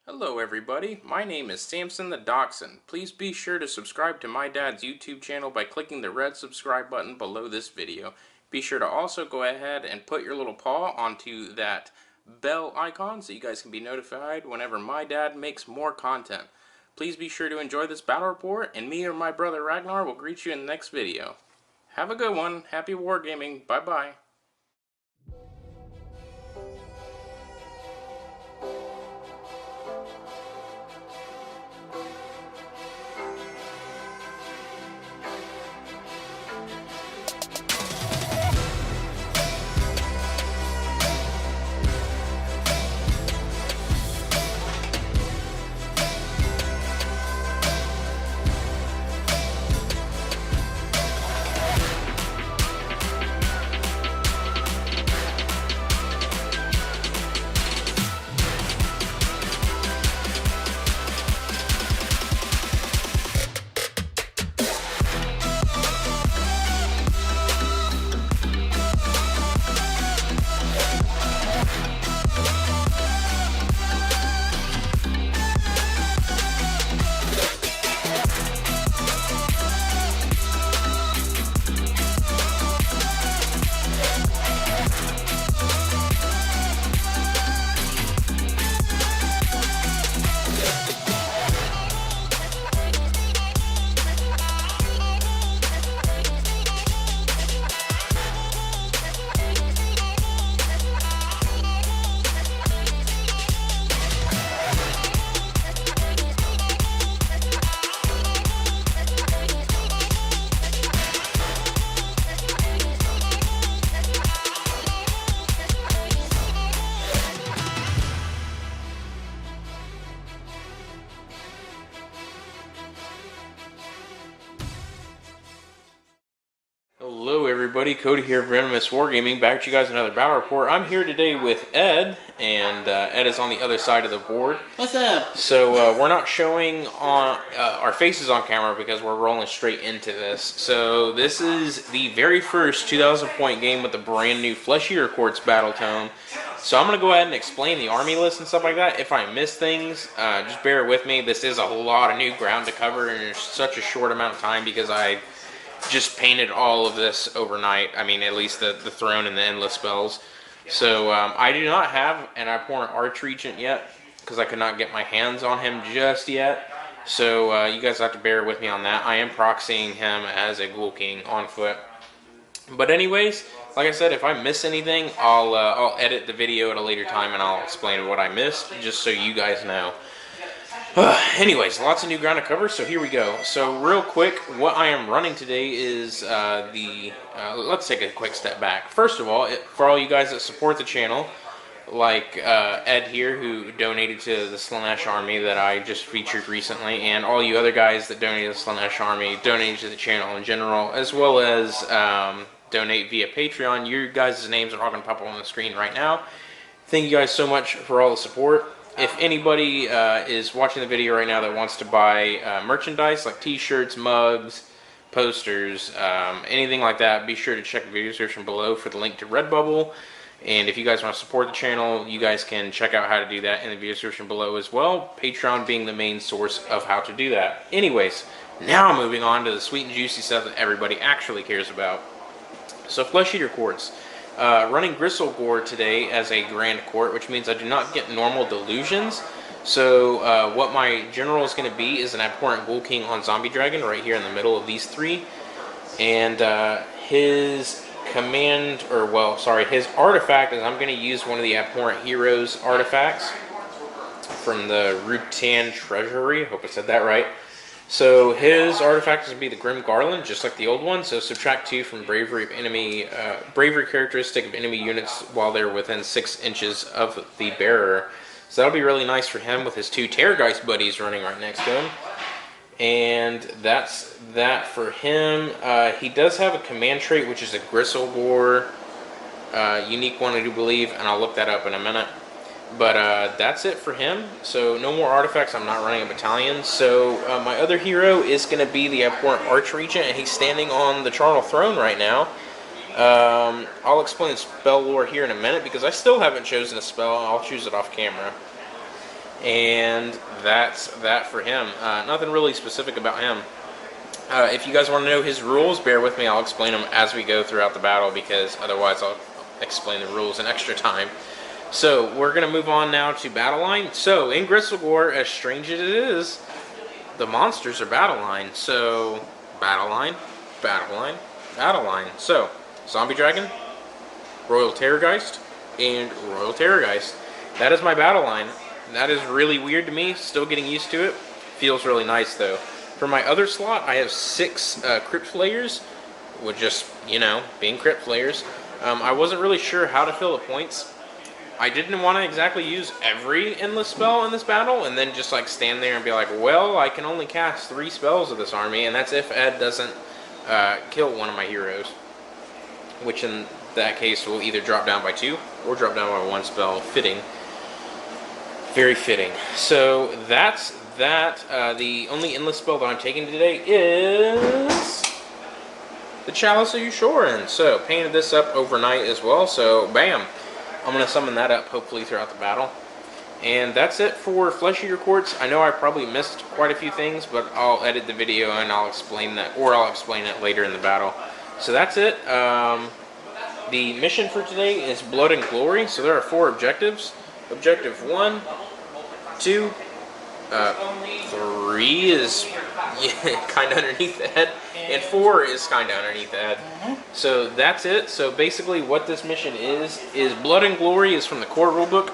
Hello everybody, my name is Samson the Dachshund. Please be sure to subscribe to my dad's YouTube channel by clicking the red subscribe button below this video. Be sure to also go ahead and put your little paw onto that bell icon so you guys can be notified whenever my dad makes more content. Please be sure to enjoy this battle report, and me or my brother Ragnar will greet you in the next video. Have a good one, happy wargaming, bye bye. Hello everybody, Cody here of Venomous Wargaming, back with you guys another battle report. I'm here today with Ed, and Ed is on the other side of the board. What's up? So we're not showing on our faces on camera because we're rolling straight into this. So this is the very first 2,000 point game with the brand new Flesh Eater Courts Battletome. So I'm going to go ahead and explain the army list and stuff like that. If I miss things, just bear with me. This is a whole lot of new ground to cover in such a short amount of time because I just painted all of this overnight. I mean, at least the throne and the endless spells. So I do not have an abhorrent archregent yet because I could not get my hands on him just yet. So you guys have to bear with me on that. I am proxying him as a Ghoul King on foot. But anyways, like I said, if I miss anything, I'll edit the video at a later time and I'll explain what I missed, just so you guys know. Anyways, lots of new ground to cover, so here we go. So real quick, what I am running today is let's take a quick step back. First of all, for all you guys that support the channel, like Ed here, who donated to the Slanesh Army that I just featured recently, and all you other guys that donated to the Slanesh Army, donated to the channel in general, as well as donate via Patreon. Your guys' names are all going to pop up on the screen right now. Thank you guys so much for all the support. If anybody is watching the video right now that wants to buy merchandise like t-shirts, mugs, posters, anything like that, be sure to check the video description below for the link to Redbubble. And if you guys want to support the channel, you guys can check out how to do that in the video description below as well, Patreon being the main source of how to do that. Anyways, now moving on to the sweet and juicy stuff that everybody actually cares about. So Flesh Eater Courts. Running Gristlegore today as a Grand Court, which means I do not get normal delusions. So what my general is going to be is an abhorrent Ghoul King on Zombie Dragon right here in the middle of these three. And his his artifact is I'm going to use one of the abhorrent heroes artifacts from the Rutan Treasury. I hope I said that right. So his artifact is going to be the Grim Garland, just like the old one. So subtract 2 from bravery of enemy, bravery characteristic of enemy units while they're within 6 inches of the bearer. So that'll be really nice for him with his 2 Terrorgeist buddies running right next to him. And that's that for him. He does have a command trait, which is a Gristlegore unique one, I do believe, and I'll look that up in a minute. But that's it for him. So no more artifacts. I'm not running a battalion. So my other hero is going to be the abhorrent archregent, and he's standing on the Charnel throne right now. I'll explain spell lore here in a minute because I still haven't chosen a spell. I'll choose it off camera. And that's that for him. Nothing really specific about him. If you guys want to know his rules, bear with me. I'll explain them as we go throughout the battle, because otherwise I'll explain the rules in extra time. So we're going to move on now to battle line. So in Gristlegore, as strange as it is, the monsters are battle line. So battle line, battle line, battle line. So Zombie Dragon, Royal Terrorgeist, and Royal Terrorgeist. That is my battle line. That is really weird to me. Still getting used to it. Feels really nice though. For my other slot, I have 6 Crypt Flayers, with just, you know, being Crypt Flayers. I wasn't really sure how to fill the points. I didn't want to exactly use every endless spell in this battle and then just like stand there and be like, well, I can only cast 3 spells of this army, and that's if Ed doesn't kill one of my heroes, which in that case will either drop down by 2 or drop down by 1 spell. Fitting. Very fitting. So that's that. The only endless spell that I'm taking today is the Chalice of Yushorin. So painted this up overnight as well, so bam. I'm going to summon that up hopefully throughout the battle. And that's it for Flesh Eater Courts. I know I probably missed quite a few things, but I'll edit the video and I'll explain that, or I'll explain it later in the battle. So that's it. The mission for today is Blood and Glory. So there are 4 objectives. Objective 1, 2, 3 is kind of underneath the head, and 4 is kind of underneath the head. So that's it. So basically what this mission is Blood and Glory is from the core rulebook.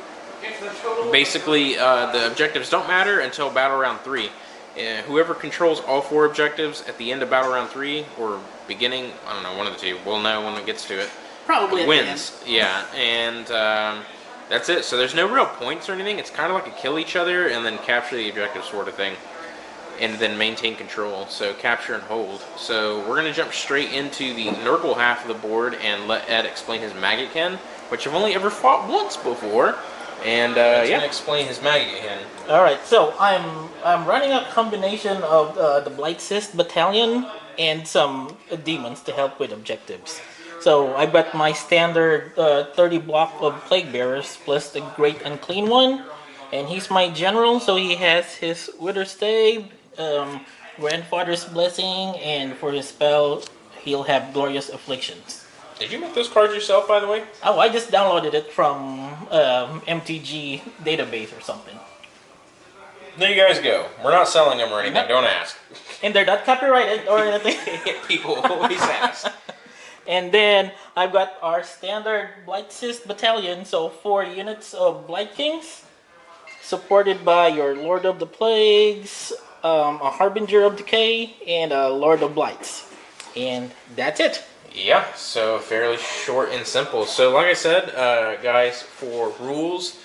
Basically the objectives don't matter until battle round 3. Whoever controls all 4 objectives at the end of battle round 3, or beginning, I don't know, one of the 2, we'll know when it gets to it, probably wins. Yeah, and that's it. So there's no real points or anything. It's kind of like a kill each other and then capture the objective sort of thing. And then maintain control. So capture and hold. So we're going to jump straight into the Nurgle half of the board and let Ed explain his Maggotkin, which I've only ever fought once before. And Ed's going to explain his Maggotkin. Alright, so I'm running a combination of the Blightcyst Battalion and some demons to help with objectives. So I got my standard 30 block of Plague Bearers plus the Great Unclean One, and he's my general, so he has his Wither Stave, Grandfather's Blessing, and for his spell he'll have Glorious Afflictions. Did you make those cards yourself, by the way? Oh, I just downloaded it from MTG database or something. There you guys go. We're not selling them or anything, don't ask. And they're not copyrighted or anything. People always ask. And then I've got our standard Blightcyst Battalion, so 4 units of Blight Kings, supported by your Lord of the Plagues, a Harbinger of Decay, and a Lord of Blights. And that's it. Yeah, so fairly short and simple. So like I said, guys, for rules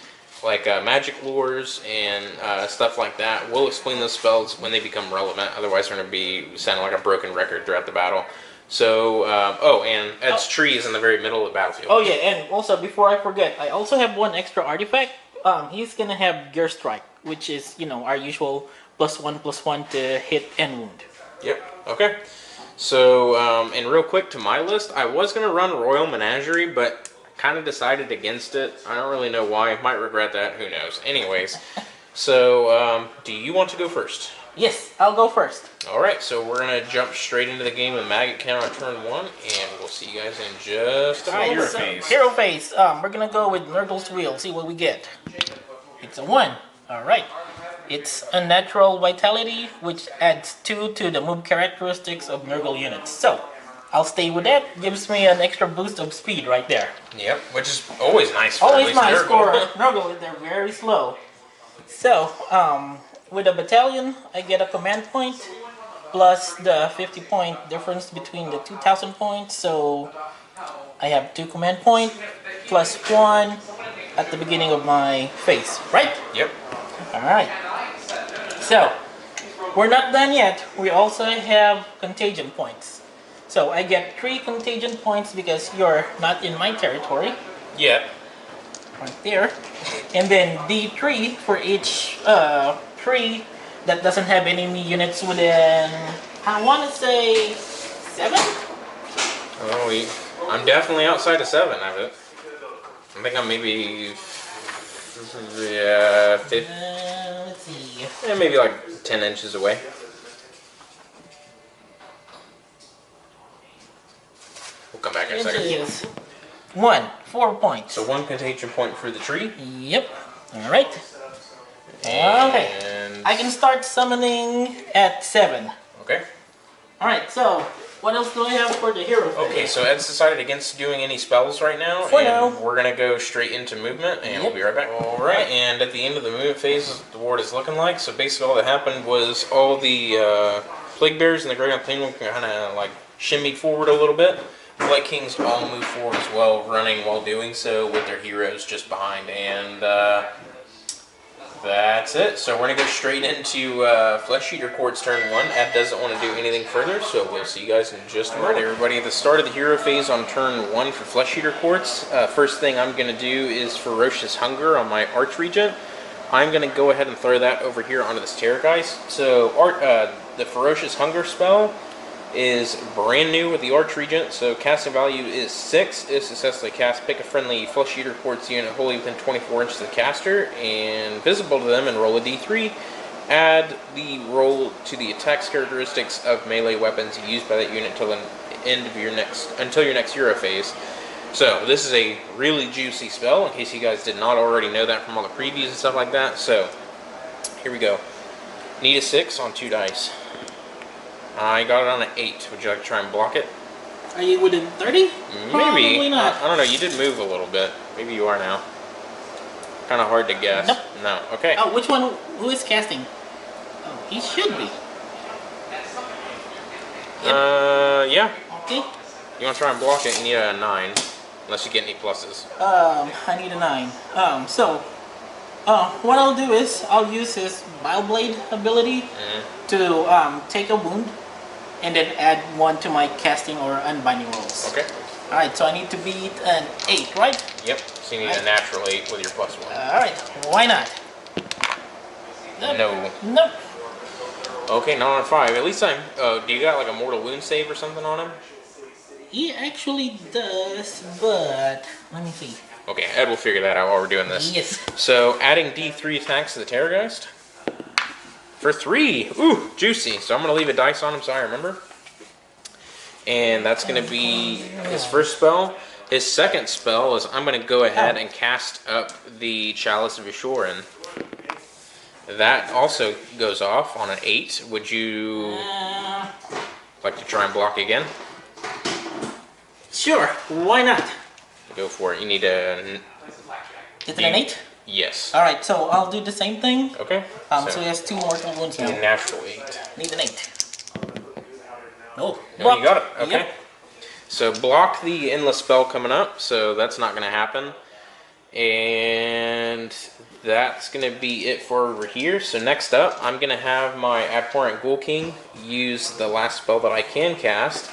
like magic lures and stuff like that, we'll explain those spells when they become relevant. Otherwise, we're going to be sounding like a broken record throughout the battle. So, oh, and Ed's tree is in the very middle of the battlefield. Oh yeah, and also before I forget, I also have one extra artifact. He's going to have Gear Strike, which is, you know, our usual +1/+1 to hit and wound. Yep, okay. So, and real quick to my list, I was going to run Royal Menagerie, but kind of decided against it. I don't really know why. I might regret that. Who knows? Anyways, so do you want to go first? Yes, I'll go first. Alright, so we're going to jump straight into the game with Maggotkin on turn 1, and we'll see you guys in just a moment. Hero phase. Hero phase. We're going to go with Nurgle's Wheel, see what we get. It's a 1. Alright. It's Unnatural Vitality, which adds 2 to the move characteristics of Nurgle units. So, I'll stay with that. Gives me an extra boost of speed right there. Yep, which is always nice for always nice Nurgle. for Nurgle. They're very slow. So, with a battalion, I get a command point plus the 50-point difference between the 2,000 points. So, I have 2 command point plus 1 at the beginning of my phase, right? Yep. Alright. So, we're not done yet. We also have contagion points. So, I get 3 contagion points because you're not in my territory. Yep. Right there. And then D3 for each tree that doesn't have enemy units within, I want to say, 7? Oh, I'm definitely outside of 7 of it. I think I'm maybe Yeah, let's see. maybe like 10 inches away. We'll come back in a second. Inches. 4 points. So 1 contagion point for the tree. Yep. All right. Okay. And I can start summoning at 7. okay. All right. So what else do I have for the hero phase? Okay, so Ed's decided against doing any spells right now. For now. We're going to go straight into movement, and we'll be right back. Alright, and at the end of the movement phase, the board is looking like. So basically all that happened was all the Plague Bears and the Great Unclean kind of like shimmied forward a little bit. Blight Kings all move forward as well, running while doing so with their heroes just behind. And that's it. So we're going to go straight into Flesh Eater Courts turn 1. Ed doesn't want to do anything further, so we'll see you guys in just a minute. Everybody, at the start of the hero phase on turn 1 for Flesh Eater Courts, first thing I'm going to do is Ferocious Hunger on my Archregent. I'm going to go ahead and throw that over here onto this Terrorgeist. So the Ferocious Hunger spell is brand new with the Archregent, so casting value is 6. If successfully cast, pick a friendly Flesh Eater Courts unit wholly within 24 inches of the caster and visible to them and roll a d3. Add the roll to the attacks characteristics of melee weapons used by that unit until the end of your next hero phase. So this is a really juicy spell, in case you guys did not already know that from all the previews and stuff like that. So here we go. Need a 6 on 2 dice. I got it on an 8. Would you like to try and block it? Are you within 30? Maybe. Probably not. I don't know. You did move a little bit. Maybe you are now. Kind of hard to guess. Nope. No. Okay. Oh, which one? Who is casting? Oh, he should be. Yeah. Okay. You want to try and block it? You need a 9, unless you get any pluses. I need a 9. What I'll do is I'll use his Bileblade ability to take a wound, and then add 1 to my casting or unbinding rolls. Okay. All right. So I need to beat an 8, right? Yep. So you need a natural 8 with your +1. All right. Why not? Nope. No. Nope. Okay, not on 5. At least I'm. Do you got like a mortal wound save or something on him? He actually does, but let me see. Okay, Ed will figure that out while we're doing this. Yes. So, adding D3 attacks to the Terrorgeist. For 3! Ooh, juicy. So I'm going to leave a dice on him so I remember. And that's going to be his first spell. His second spell is I'm going to go ahead and cast up the Chalice of Ishoran. That also goes off on an 8. Would you like to try and block again? Sure, why not? Go for it. You need a... Is it an 8? Yes. Alright, so I'll do the same thing. Okay. So he has 2 mortal wounds now. Need a natural 8. Need an 8. Oh, no, you got it. Okay. Yep. So block the endless spell coming up, so that's not going to happen. And that's going to be it for over here. So next up, I'm going to have my Abhorrent Ghoul King use the last spell that I can cast.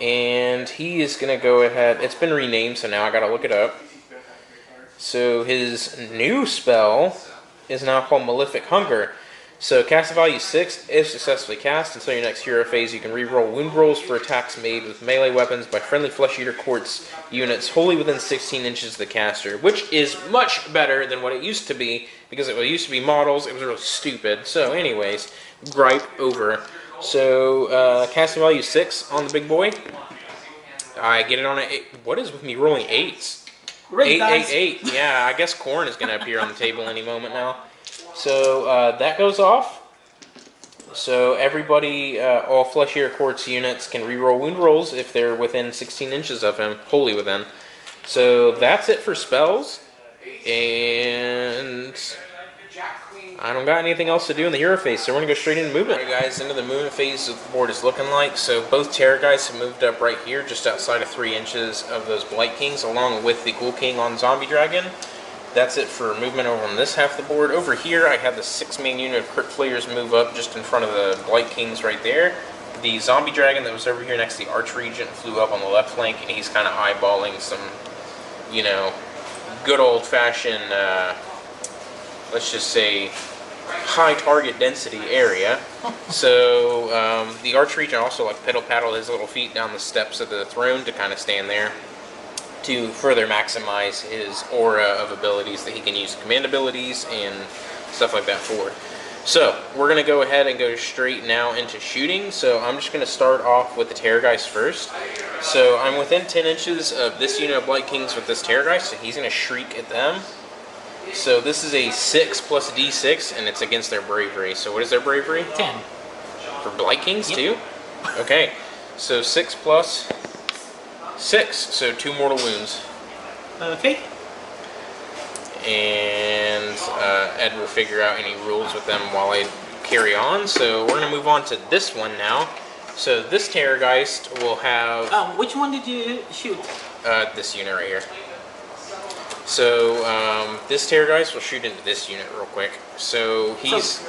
And he is going to go ahead, it's been renamed, so now I got to look it up. So his new spell is now called Malefic Hunger. So cast value 6, if successfully cast, until your next hero phase, you can reroll wound rolls for attacks made with melee weapons by friendly Flesh Eater Courts units wholly within 16 inches of the caster, which is much better than what it used to be, because it used to be models, it was really stupid. So anyways, gripe over. So casting value 6 on the big boy. I get it on an 8. What is with me rolling 8s? 8, 8, 8. Yeah, I guess Corn is going to appear on the table any moment now. So that goes off. So everybody, all Flesh Eater Courts units can reroll wound rolls if they're within 16 inches of him, wholly within. So that's it for spells. And I don't got anything else to do in the hero phase, so we're going to go straight into movement. Alright guys, into the movement phase of the board is looking like. So both Terrorgeists have moved up right here, just outside of 3 inches of those Blight Kings, along with the Ghoul King on Zombie Dragon. That's it for movement over on this half of the board. Over here, I have the 6-man unit of Crypt Flayers move up just in front of the Blight Kings right there. The Zombie Dragon that was over here next to the Archregent flew up on the left flank, and he's kind of eyeballing some, you know, good old-fashioned, let's just say, high target density area. So the Archregent also like pedal paddled his little feet down the steps of the throne to kind of stand there. to further maximize his aura of abilities that he can use command abilities and stuff like that for. So, we're going to go ahead and go straight now into shooting. So, I'm just going to start off with the Terrorgeist first. So, I'm within 10 inches of this unit of Blight Kings with this Terrorgeist, so he's going to shriek at them. So, this is a 6 plus D6, and it's against their bravery. So, what is their bravery? 10. For Blight Kings, Yep. too? Okay. So, 6 plus 6, so 2 mortal wounds. Okay. And Ed will figure out any rules with them while I carry on. So we're going to move on to this one now. So this Terrorgeist will have... which one did you shoot? this unit right here. So this Terrorgeist will shoot into this unit real quick. So he's...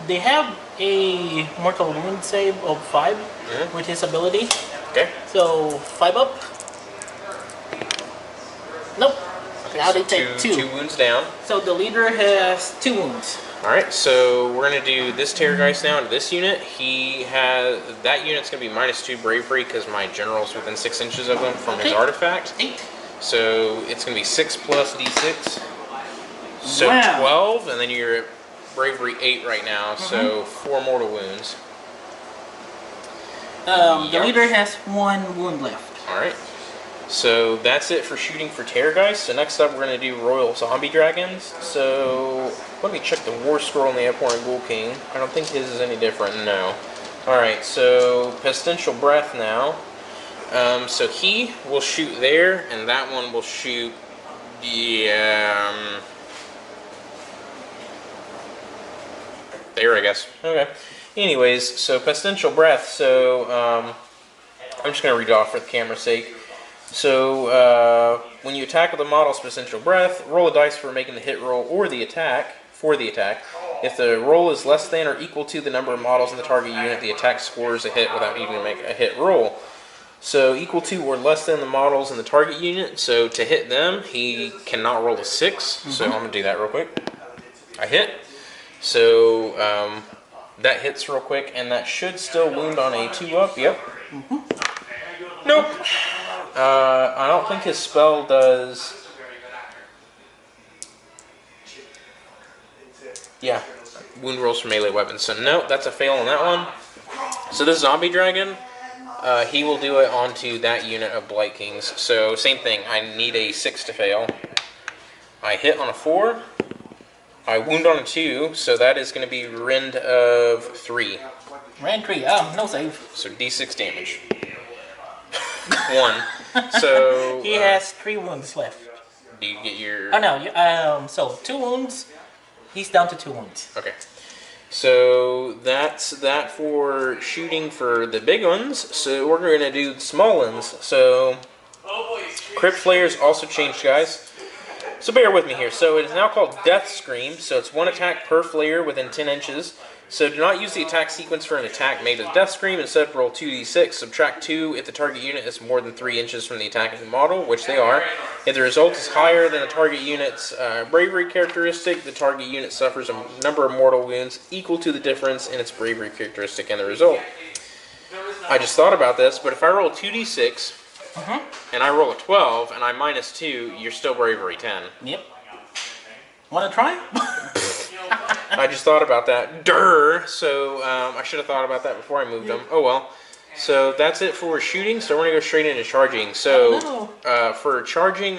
They have a mortal wound save of 5 with his ability. Okay. So 5 up. Nope. Now so they take 2. 2 wounds down. So the leader has 2 wounds. Alright, so we're going to do this Terrorgeist now into this unit. He has... That unit's going to be minus 2 bravery because my general's within 6 inches of him from his artifact. 8. So it's going to be 6 plus D6. So Wow. 12, and then you're at bravery 8 right now, so 4 mortal wounds. The leader has 1 wound left. Alright. So that's it for shooting for Terrorgeist. So next up we're going to do Royal Zombie Dragons. So let me check the War Scroll in the Abhorrent Ghoul King. I don't think his is any different, no. Alright, so Pestilential Breath now. So he will shoot there, and that one will shoot there, I guess. Okay. Anyways, so Pestilential Breath. So I'm just going to read it off for the camera's sake. So when you attack with a model's Pestilential Breath, roll a dice for making the hit roll or the attack. For the attack, if the roll is less than or equal to the number of models in the target unit, the attack scores a hit without needing to make a hit roll. So equal to or less than the models in the target unit. So to hit them, he cannot roll a 6. So I'm going to do that real quick. I hit. So that hits real quick, and that should still wound on a 2 up. Yep. Nope. I don't think his spell does... Yeah, wound rolls for melee weapons. So no, that's a fail on that one. So this Zombie Dragon, he will do it onto that unit of Blight Kings. So same thing, I need a 6 to fail. I hit on a 4. I wound on a 2, so that is going to be rend of 3. Rend 3, no save. So D6 damage. 1. So He has 3 wounds left. do you get your... Oh no, so 2 wounds. He's down to 2 wounds. Okay. So that's that for shooting for the big ones. So we're going to do the small ones. So Crypt Flayers also changed, guys. So bear with me here. So it is now called Death Scream. So it's 1 attack per Flayer within 10 inches. So do not use the attack sequence for an attack made with Death Scream. Instead, roll 2d6. Subtract 2 if the target unit is more than 3 inches from the attacking model, which they are. If the result is higher than the target unit's bravery characteristic, the target unit suffers a number of mortal wounds equal to the difference in its bravery characteristic and the result. I just thought about this, but if I roll 2d6 and I roll a 12 and I minus 2, you're still bravery 10. Yep. Want to try? I just thought about that. Durr! So I should have thought about that before I moved them. Oh well. So that's it for shooting. So we're going to go straight into charging. So for charging,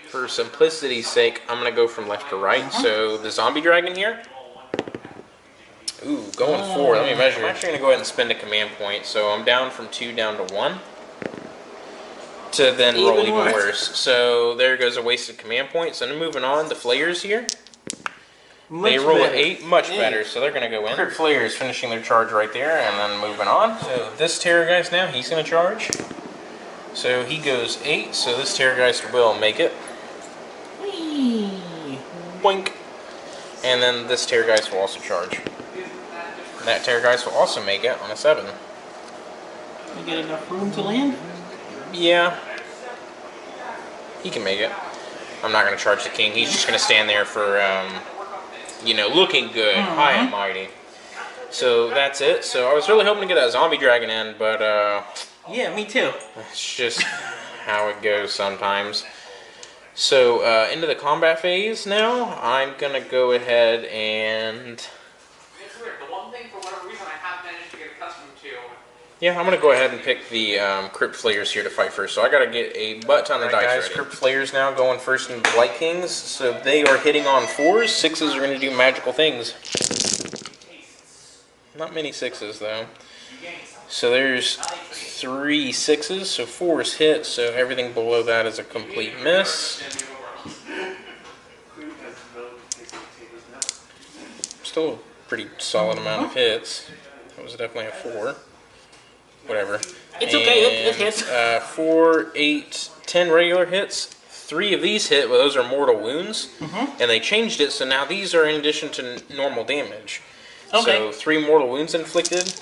for simplicity's sake, I'm going to go from left to right. So the Zombie Dragon here. Ooh, going 4. Let me measure. I'm actually going to go ahead and spend a command point. So I'm down from 2 down to 1. To then roll even worse. So there goes a wasted command point. So I'm moving on. The Flayers here. They roll an 8, much better, so they're going to go in. Crypt Flayers finishing their charge right there, and then moving on. So this Terrorgeist now, he's going to charge. So he goes 8, so this Terrorgeist will make it. Whee! Boink. And then this Terrorgeist will also charge. That Terrorgeist will also make it on a 7. You get enough room to land? Yeah. He can make it. I'm not going to charge the king. He's just going to stand there for... you know, looking good, high and mighty. So that's it. So I was really hoping to get that Zombie Dragon in, but yeah, me too. it's just how it goes sometimes. So, into the combat phase now, I'm gonna go ahead and... It's weird. The one thing, for whatever reason, I have managed to get accustomed to... Yeah, I'm gonna go ahead and pick the Crypt Flayers here to fight first. So I gotta get a butt ton of dice ready. Crypt Flayers now going first into the Blight Kings. So they are hitting on 4s. 6s are gonna do magical things. Not many 6s though. So there's 3 6s, so 4 is hit, so everything below that is a complete miss. Still a pretty solid amount of hits. That was definitely a 4. Whatever. It's okay, it hits. 4, 8, 10 regular hits. 3 of these hit, well, those are mortal wounds. And they changed it, so now these are in addition to normal damage. Okay. So 3 mortal wounds inflicted.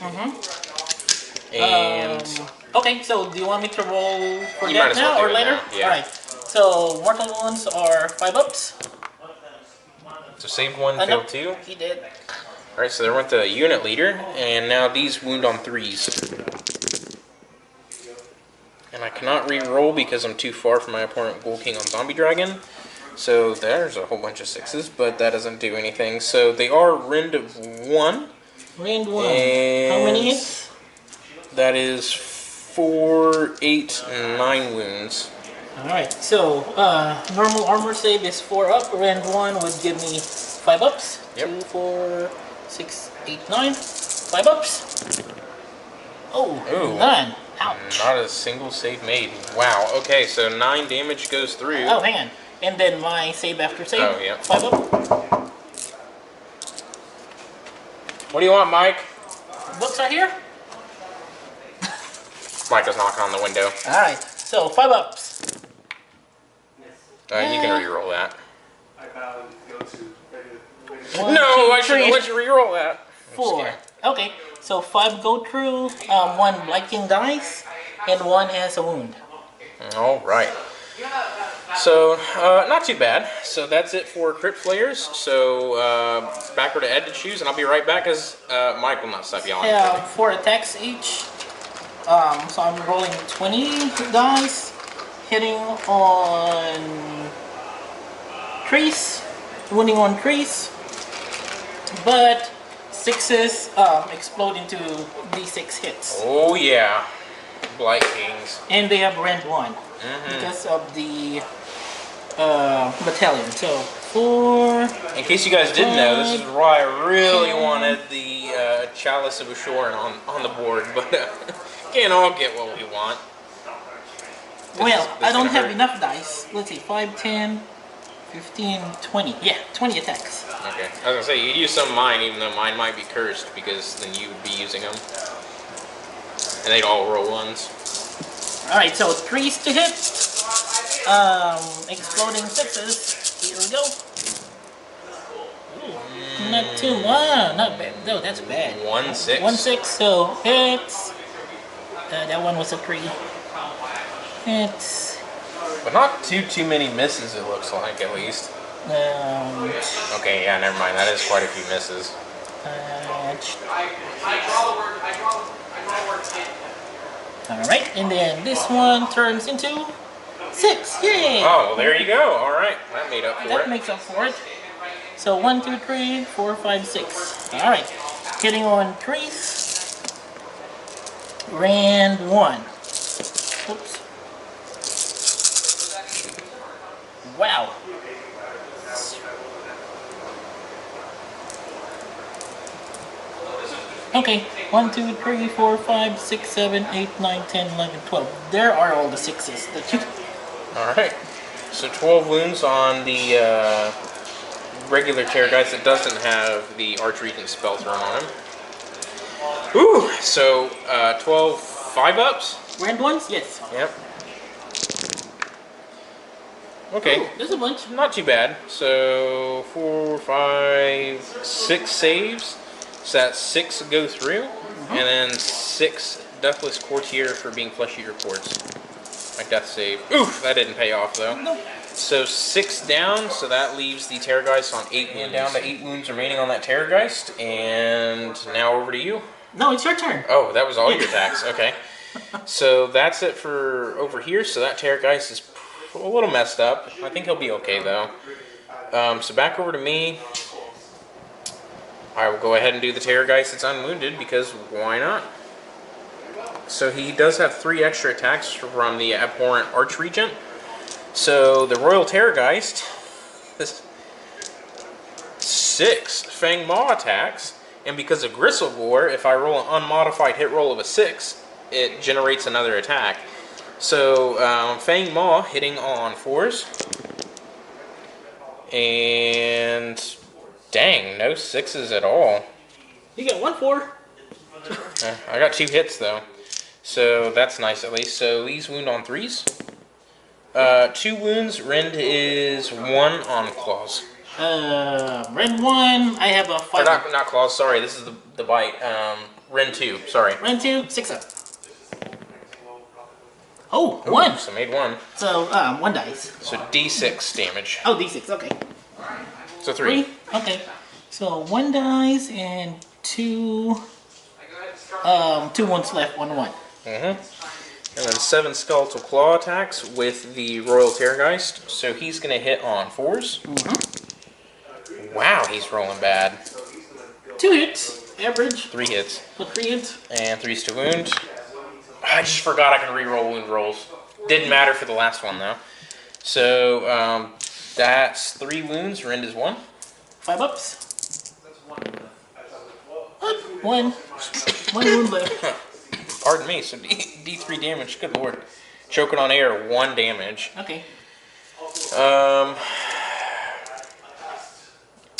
And okay, so do you want me to roll for you might that as well now do or it later? now, yeah. Alright. So mortal wounds are 5 ups. So saved 1, failed 2. He did. Alright, so they went to unit leader, and now these wound on 3s. And I cannot re-roll because I'm too far from my opponent Ghoul King on Zombie Dragon. So there's a whole bunch of 6s, but that doesn't do anything. So they are rend of 1. Rend 1. And how many hits? That is 4, 8, 9 wounds. Alright, so normal armor save is 4 up. Rend 1 would give me 5 ups. Yep. 2, 4, 6, 8, 9. 5 ups. Oh, Ooh. 9. Ouch. Not a single save made. Wow. Okay, so 9 damage goes through. Oh, hang on. And then my save after save. Oh, yeah. 5 up. What do you want, Mike? Books are here. Mike was knocking on the window. Alright, so 5 ups. You can re-roll that. One, No, two, I shouldn't three, let you re-roll that. 4. Okay, so 5 go through, 1 Blight King dies, and 1 has a wound. Alright. So, not too bad. So that's it for Crypt Flayers. So, back over to Ed to choose, and I'll be right back because Mike will not stop yelling. I have 4 attacks each. So I'm rolling 20 dice, hitting on trees, wounding on trees, but 6s explode into D6 hits. Oh yeah, Blight Kings. And they have rend 1 because of the battalion. So 4. In case you guys didn't know, this is why I really wanted the Chalice of Ashoran on the board, but can't all get what we want. Well, I don't have enough dice. Let's see, 5, 10, 15, 20. Yeah, 20 attacks. Okay. I was gonna say, you use some of mine, even though mine might be cursed, because then you would be using them. And they'd all roll 1s. Alright, so 3s to hit. Exploding 6s. Here we go. Ooh, not too, not bad. No, that's bad. 1 6. 1 6, so hits. That one was a 3. Hits. But not too many misses, it looks like, at least. Okay, yeah, never mind. That is quite a few misses. Alright, and then this one turns into 6. Yay! Oh, well, there you go. Alright, that made up for That it. makes up for it. So 1, 2, 3, 4, 5, 6. Alright, hitting on trees. Rand 1. Oops. Wow. Okay, 1, 2, 3, 4, 5, 6, 7, 8, 9, 10, 11, 12. There are all the 6s that you... Alright. So 12 wounds on the regular Terrorgeist that doesn't have the Archregent spell thrown on him. Ooh! So 12 5-ups? Rand 1s? Yes. Yep. Okay. Ooh, there's a bunch. Not too bad. So 4, 5, 6 saves. So that's 6 go through, and then 6 Deathless Courtier for being Flesh Eater Courts. My death save. Oof! That didn't pay off though. Nope. So 6 down, so that leaves the Terrorgeist on 8 wounds. Down to 8 wounds remaining on that Terrorgeist, and now over to you. No, it's your turn. Oh, that was all your attacks. Okay. So that's it for over here. So that Terrorgeist is a little messed up. I think he'll be okay though. So back over to me. I will go ahead and do the Terrorgeist that's unwounded because why not? So he does have 3 extra attacks from the Abhorrent Archregent. So the Royal Terrorgeist, 6 Fang Maw attacks, and because of Gristlegore, if I roll an unmodified hit roll of a 6, it generates another attack. So Fang Maw hitting on 4s, and dang, no 6s at all. You got 1 4. I got 2 hits though, so that's nice at least. So these wound on 3s. 2 wounds. Rend is 1 on claws. Rend 1. I have a 5. Or not claws. Sorry, this is the bite. Rend 2. Sorry. Rend 2. 6 up. Oh, 1. So made 1. So 1 dice. So D6 damage. Oh, D6. Okay. So 3. Okay. So 1 dice and 2. 2 wounds left. 1 1. And then 7 skeletal claw attacks with the Royal Terrorgeist. So he's going to hit on 4s. Wow, he's rolling bad. 2 hits, average. 3 hits. So 3 hits. And 3's to wound. I just forgot I can re-roll wound rolls. Didn't matter for the last one though. So that's 3 wounds. Rend is 1. 5 ups. Up. 1. 1 wound left. Pardon me. So D3 damage. Good lord. Choking on air. 1 damage. Okay.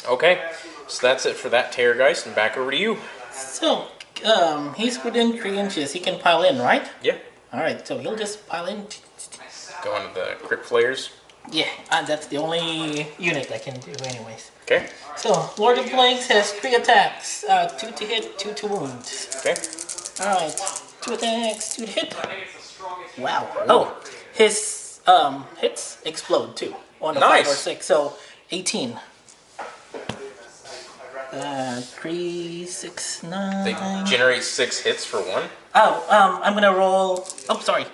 Okay. So that's it for that Terrorgeist, and back over to you. So, he's within 3 inches. He can pile in, right? Yeah. Alright, so he'll just pile in. Go into the Crypt Flayers. Yeah, that's the only unit I can do anyways. Okay. So, Lord of Plagues has 3 attacks. 2 to hit, 2 to wound. Okay. Alright, 2 attacks, 2 to hit. Wow. Oh, his hits explode too. On a 5 or 6, so 18. 3, 6, 9. They generate 6 hits for 1. Oh, I'm gonna roll. Oh, sorry.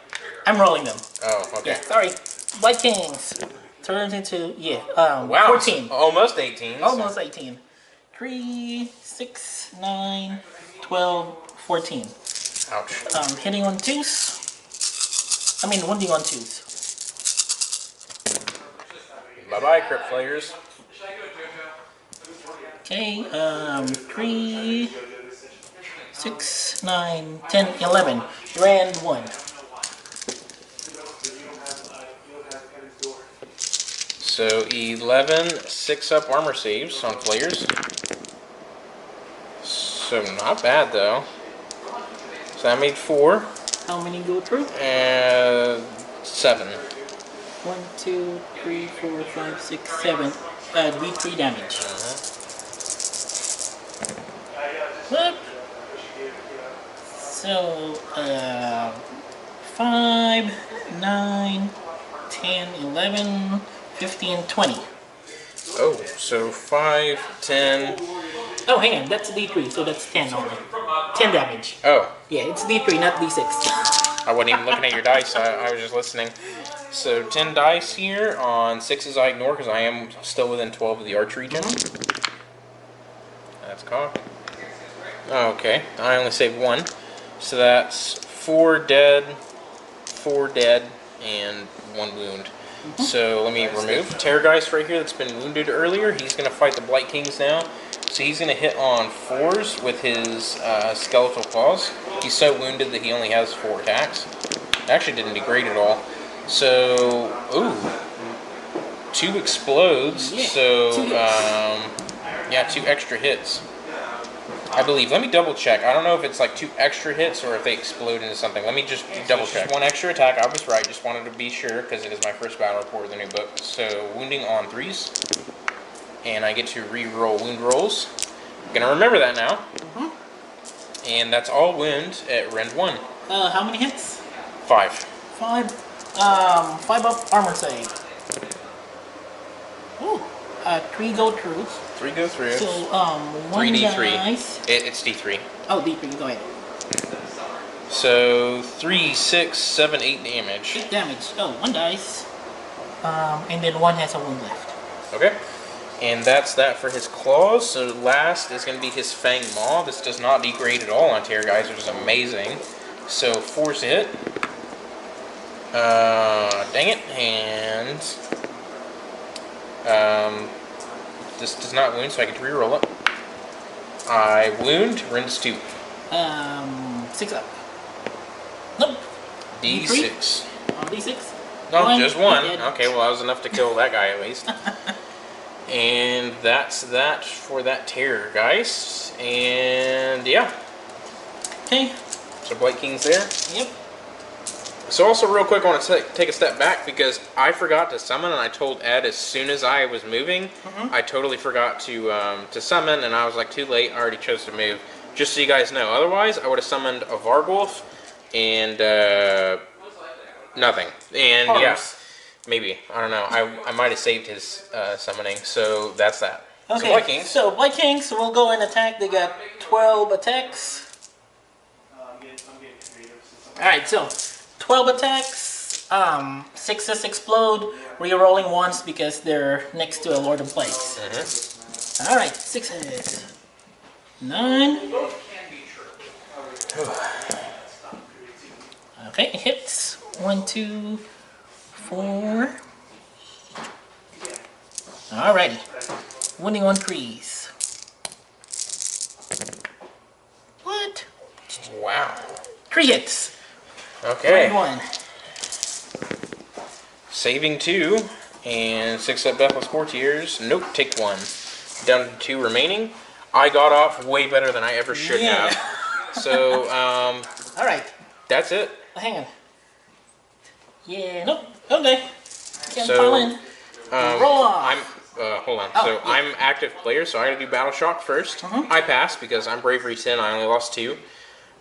I'm rolling them. Oh, okay. Yeah, sorry. White Kings turns into Wow. 14. Almost 18. Almost 18. 3, 6, 9, 12, 14. Ouch. Hitting on 2s. I mean, wounding on 2s. Bye-bye, Crypt Flayers. Okay, 3, 6, 9, 10, 11. Rand 1. So 11 6-up armor saves on Flayers. So not bad though. So that made 4. How many go through? And 7. 1, 2, 3, 4, 5, 6, 7. D3 damage. Whoop. So, 5, 9, 10, 11, 15, 20. Oh, so 5, 10. Oh, hang on, that's D3, so that's 10 only. 10 damage. Oh, Yeah, it's D3, not D6. I wasn't even looking at your dice. I was just listening. So 10 dice here. On 6s I ignore because I am still within 12 of the arch region. That's cocked. Okay, I only saved 1. So that's 4 dead, and 1 wound. So let me remove Terrorgeist right here that's been wounded earlier. He's going to fight the Blight Kings now. So he's going to hit on 4s with his skeletal claws. He's so wounded that he only has 4 attacks. Actually didn't degrade at all. So, ooh, 2 explodes. Yeah, So, 2 hits. yeah, 2 extra hits. I believe. Let me double check. I don't know if it's like 2 extra hits or if they explode into something. Let me just double check. 1 extra attack. I was right. Just wanted to be sure because it is my first battle report of the new book. So, wounding on 3s. And I get to re-roll wound rolls. Gonna remember that now. And that's all wound at Rend 1. How many hits? 5. 5. 5 up armor save. Ooh. 3 go through. 3 go through. So, 1 3d3. dice. It's D3. Oh, D3, go ahead. So 3, 6, 7, 8 damage. 8 damage. Oh, 1 dice. And then 1 has a wound left. Okay. And that's that for his claws. So last is going to be his Fang Maw. This does not degrade at all on Terrorgeist, which is amazing. So force hit. Dang it. And this does not wound, so I get to reroll it. I wound, rinse 2. 6 up. Nope. D6. D6? No, One. just 1. Dead. Okay, well that was enough to kill that guy at least. And that's that for that Terrorgeist. And yeah. Okay. So Blight King's there. Yep. So also real quick, I want to take a step back because I forgot to summon, and I told Ed as soon as I was moving, I totally forgot to summon, and I was like, too late, I already chose to move. Just so you guys know. Otherwise, I would have summoned a Vargwolf and nothing. And yeah, maybe. I don't know. I might have saved his summoning, so that's that. Okay, so Blight Kings. So Blight Kings will go and attack. They got 12 attacks. Alright, so 12 attacks, 6s explode, re-rolling once because they're next to a Lord of Plagues. Alright, 6s. 9. Okay, it hits. 1, 2, 4. Alrighty. Wounding on trees. What? Wow. 3 hits. Okay. 1. Saving 2 and 6 up Deathless Courtiers. Nope, take 1. Down to 2 remaining. I got off way better than I ever should have. So, Alright. that's it. Hang on. Yeah, nope. Okay. Can't So, pile in. Roll off. hold on. Oh, So yeah. I'm active player, so I gotta do Battle Shock first. I pass because I'm Bravery 10. I only lost 2.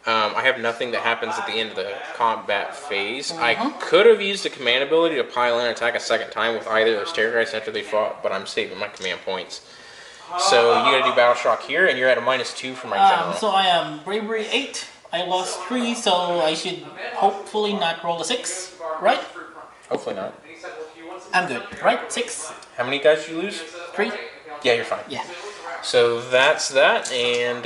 I have nothing that happens at the end of the combat phase. I could have used the command ability to pile in and attack a second time with either of those Terrorgeists after they fought, but I'm saving my command points. So you gotta do Battle Shock here, and you're at a -2 for my general. So I am Bravery 8. I lost 3, so I should hopefully not roll a 6, right? Hopefully not. I'm good, right? 6, How many guys did you lose? 3. Yeah, you're fine. Yeah. So that's that, and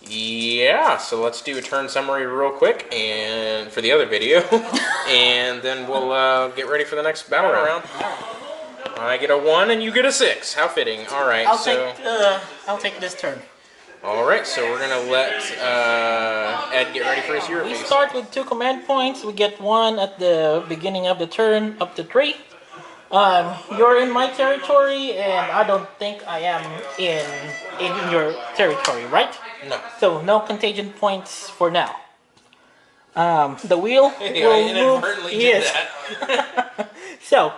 yeah, so let's do a turn summary real quick and for the other video, and then we'll get ready for the next battle round. I get a 1 and you get a 6. How fitting. All right, I'll take this turn. All right, so we're gonna let Ed get ready for his hero We phase. start with 2 command points. We get 1 at the beginning of the turn, up to 3. You're in my territory, and I don't think I am in your territory, right? No. So no contagion points for now. The wheel Hey, will I move. inadvertently did Yes. that. So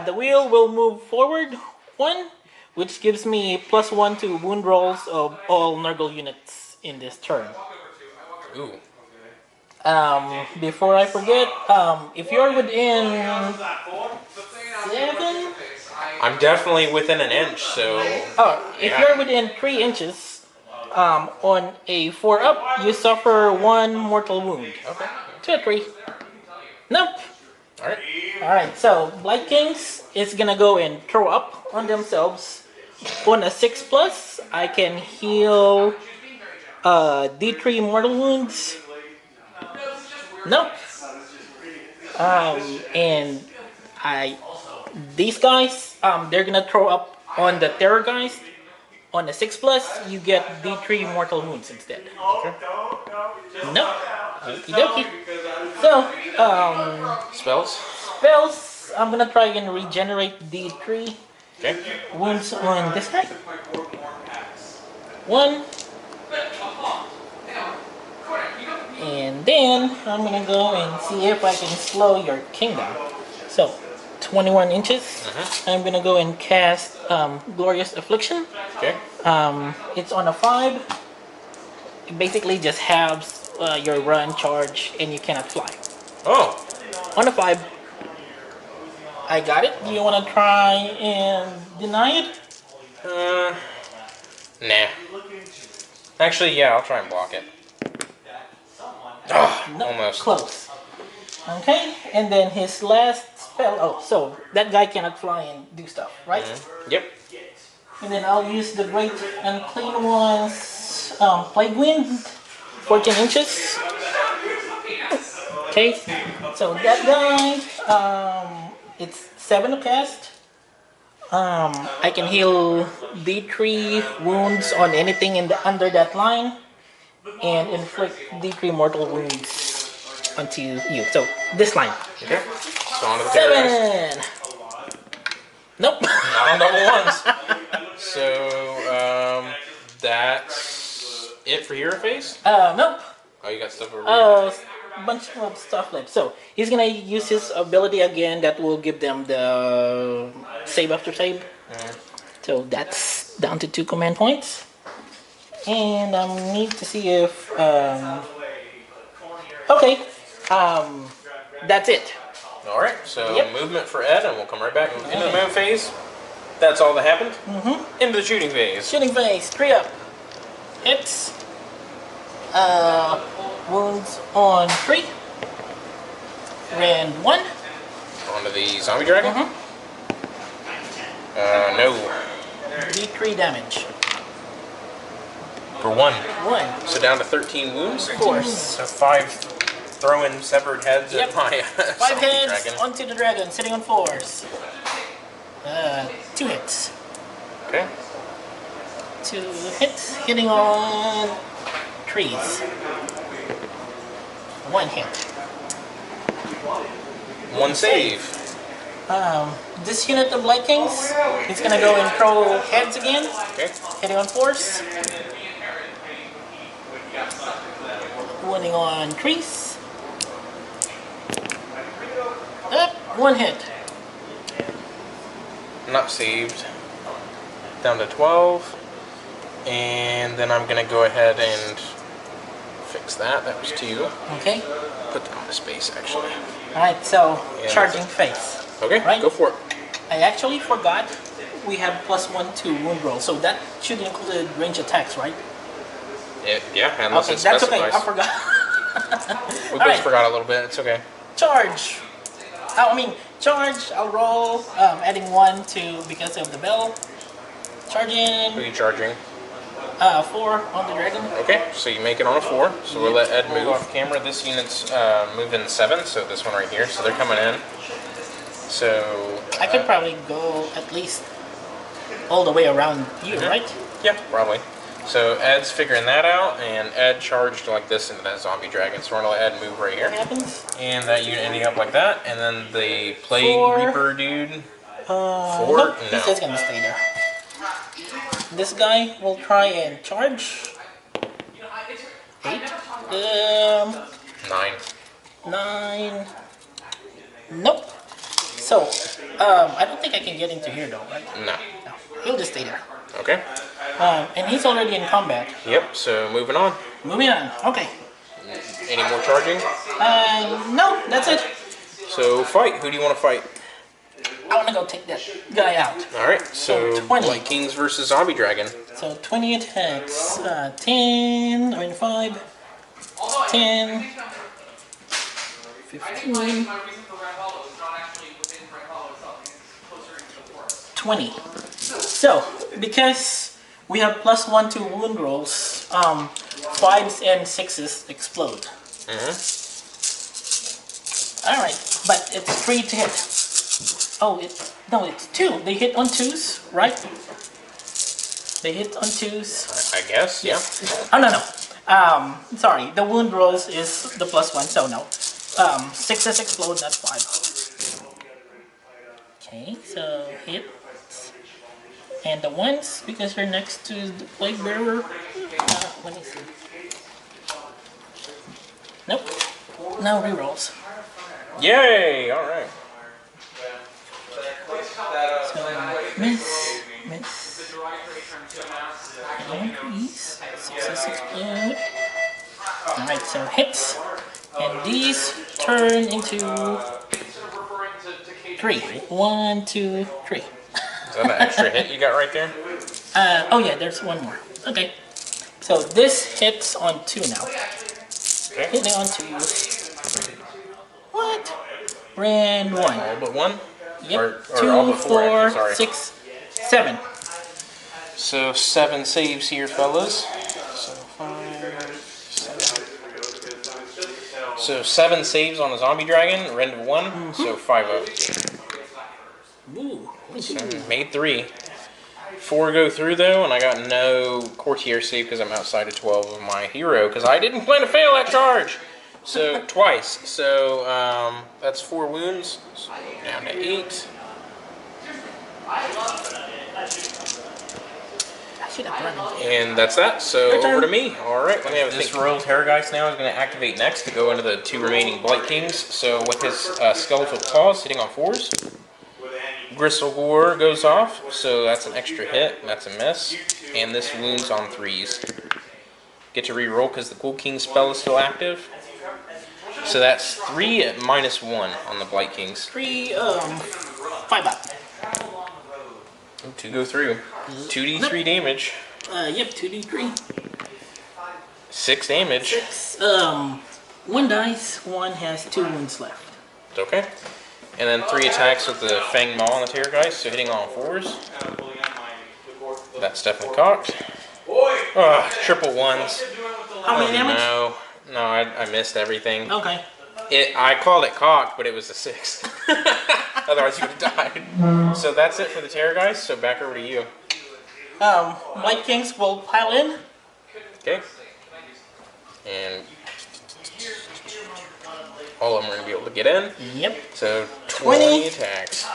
the wheel will move forward 1, which gives me +1 to wound rolls of all Nurgle units in this turn. Ooh. Before I forget, if you're within 7, I'm definitely within an inch, so if Yeah. you're within 3 inches, on a 4 up, you suffer 1 mortal wound. okay. 2 or 3. Nope. All right. Alright, so Blight Kings is gonna go and throw up on themselves. On a 6+, I can heal D3 mortal wounds. Nope. And these guys, they're gonna throw up on the Terrorgeist. On a 6+, you get D3 mortal wounds instead. Okay. Nope. Okie dokie. So, Spells. spells, I'm gonna try and regenerate D3 Okay. wounds on this guy. 1. And then I'm gonna go and see if I can slow your kingdom. So 21 inches. I'm gonna go and cast Glorious Affliction. Okay. It's on a 5. It basically just halves your run, charge, and you cannot fly. Oh. On a 5. I got it. Do you want to try and deny it? Nah. Actually, yeah, I'll try and block it. Oh, No, almost. close. Okay, and then his last spell. Oh, so that guy cannot fly and do stuff, right? Yep. And then I'll use the Great Unclean One's Plague Wind, 14 inches. Okay, so that guy, it's 7 to cast. I can heal D3 wounds on anything under that line, and inflict D3 mortal wounds onto you. So this line. Okay. So on to the paradise. 7. Nope. Not on double ones. So that's it for hero phase. Nope. Oh, you got stuff over here. Bunch of stuff left. So he's gonna use his ability again. That will give them the save after save. So that's down to 2 command points. And I need to see if okay. That's it. All right. So Yep. movement for Ed, and we'll come right back into the move phase. That's all that happened. Into the shooting phase. Shooting phase. 3 up. Hits. Wounds on 3. Rand 1. Onto the zombie dragon. No. D3 damage. For 1. 1. So down to 13 wounds. Of course. So 5 throwing severed heads Yep. at my 5 zombie heads dragon. onto the dragon, sitting on 4s. 2 hits. Okay. 2 hits, hitting on 3s. 1 hit. 1 save. This unit of Blight Kings, he's gonna go and throw heads again, Okay. hitting on 4s. Winning on 3s. Up, 1 hit. Not saved. Down to 12. And then I'm going to go ahead and fix that. That was 2. Okay. Put that on the space, actually. Alright, so Yeah, charging face. Okay, Right. go for it. I actually forgot we have +1 to wound roll, so that should include range attacks, right? Yeah, unless Okay, it that's okay. specifies. I forgot. We both Alright. forgot a little bit. It's okay. Charge. Charge. I'll roll, adding 1 to because of the bell. Who are Charging. you charging? 4 on the dragon. Okay, so you make it on a 4. So we'll let Ed move off camera. This unit's moving 7, so this one right here. So they're coming in. So I could probably go at least all the way around you, right? yeah, probably. So Ed's figuring that out, and Ed charged like this into that zombie dragon. So we're gonna let Ed move right here. What happens? And that unit ending up like that, and then the Plague 4. Reaper dude. 4? Nope, No. he's just gonna stay there. This guy will try and charge. 8. 9. 9. Nope. So, I don't think I can get into here though, right? No. No. He'll just stay there. Okay. And he's already in combat. Yep, so moving on. Moving on. Okay. Any more charging? No, that's it. So fight. Who do you want to fight? I want to go take that guy out. Alright, so So 20. Blight Kings versus Zombie Dragon. So 20 attacks. 10, 5, 10, 15, My reason for Red Hollow is not actually within Red Hollow itself. It's closer into the forest. 20. So, because we have +1 to wound rolls, 5s and 6s explode. Alright, but it's 3 to hit. Oh, it's 2. They hit on 2s, right? They hit on 2s. I guess, yeah. Oh, no. Sorry, the wound rolls is the +1, so no. 6s explode, not 5. Okay, so hit. And the 1s, because you're next to the Plague Bearer. Let me see. Nope. No rerolls. Yay! Alright. So, miss. Increase. 6s explode. Alright, so hits. And these turn into 3. 1, 2, 3. Is that an extra hit you got right there? Oh yeah, there's one more. Okay. So this hits on 2 now. Okay. Hitting on 2. What? Brand 1. All but 1? Yep. Or 2, all but 4, 4, sorry. 6, 7. So 7 saves here, fellas. So 5, 7. So 7 saves on the zombie dragon, rend of 1, so 5 up. Ooh. So made 3. 4 go through though, and I got no courtier save because I'm outside of 12 of my hero because I didn't plan to fail that charge. So twice. So that's 4 wounds. So down to 8. And that's that. So over to me. All right, let me have a think. This Royal Terrorgeist now is going to activate next to go into the 2 remaining Blight Kings. So with his Skeletal Claws hitting on 4s. Gristlegore goes off, so that's an extra hit. That's a miss. And this wounds on 3s. Get to reroll because the Ghoul King spell is still active. So that's 3 at -1 on the Blight Kings. 3, 5 up. 2 go through. 2d3 damage. Yep, 2d3. 6 damage. 6. 1 dice. 1 has 2 wounds left. Okay. And then 3 attacks with the Fang Maw on the Terrorgeist, so hitting on 4s. That's definitely cocked. Oh, triple 1s. How many damage? No, I missed everything. Okay. I called it cocked, but it was a 6. Otherwise, you would have died. So that's it for the Terrorgeist. So back over to you. Blight Kings will pile in. Okay. And all of them are going to be able to get in. Yep. So 20 attacks.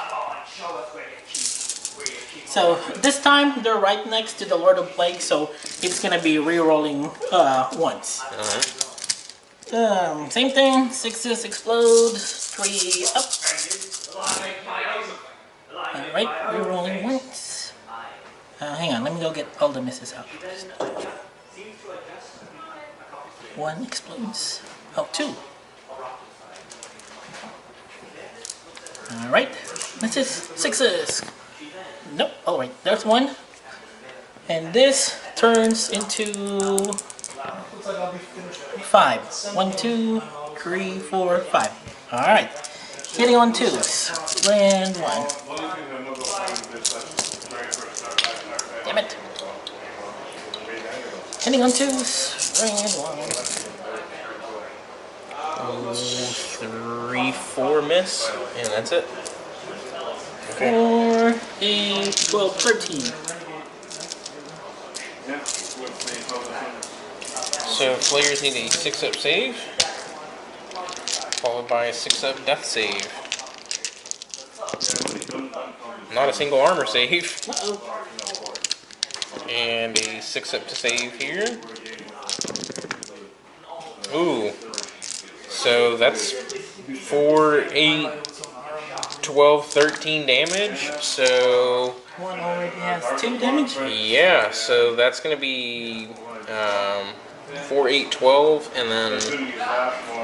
So this time they're right next to the Lord of Plague, so it's going to be re-rolling once. Alright. Same thing. 6s explode. 3 up. Alright, re-rolling once. Hang on, let me go get all the misses out. 1 explodes. Oh, 2. Alright, misses. 6s. Nope, alright, there's 1. And this turns into 5. 1, 2, 3, 4, 5. Alright. Hitting on 2s. Land 1. Damn it. Hitting on 2s. Land 1. 3, 4 miss, and that's it. Okay. 4, 8, 12, 13. So players need a 6-up save, followed by a 6-up death save. Not a single armor save. Uh-oh. And a 6-up to save here. Ooh. So that's 4, 8, 12, 13 damage. So 1 already has 2 damage. yeah, so that's going to be 4, 8, 12, and then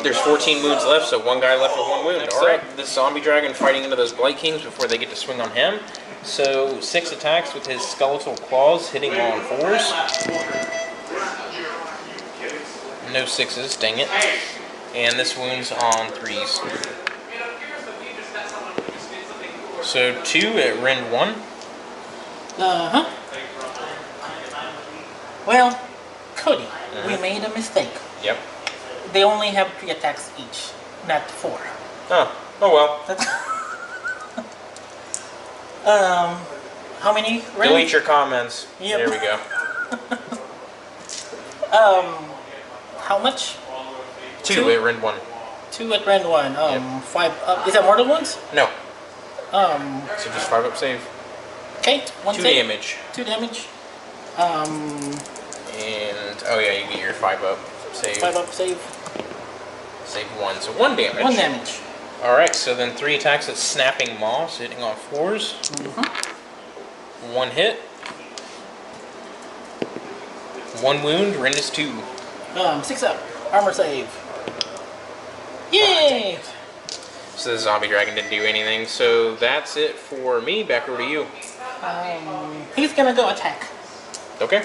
there's 14 wounds left, so 1 guy left with 1 wound. Alright, this zombie dragon fighting into those Blight Kings before they get to swing on him. So 6 attacks with his Skeletal Claws, hitting on 4s. No 6s, dang it. And this wounds on 3s. So 2 at rend 1. Uh-huh. Well, Cody, we made a mistake. Yep. They only have 3 attacks each, not 4. Oh well. How many? Delete your comments. Yep. There we go. How much? 2 at rend 1. 2 at rend 1. Yep. 5 up. Is that mortal wounds? No. So just 5 up save. Okay, 1 2 save. damage. 2 damage. And oh yeah, you get your 5 up save. 5 up save. Save 1, so 1 damage. 1 damage. Alright, so then 3 attacks at Snapping Maw, so hitting on 4s. 1 hit. 1 wound, rend is 2. 6 up. Armor save. Yay! So the zombie dragon didn't do anything, so that's it for me. Back over to you. He's gonna go attack. Okay.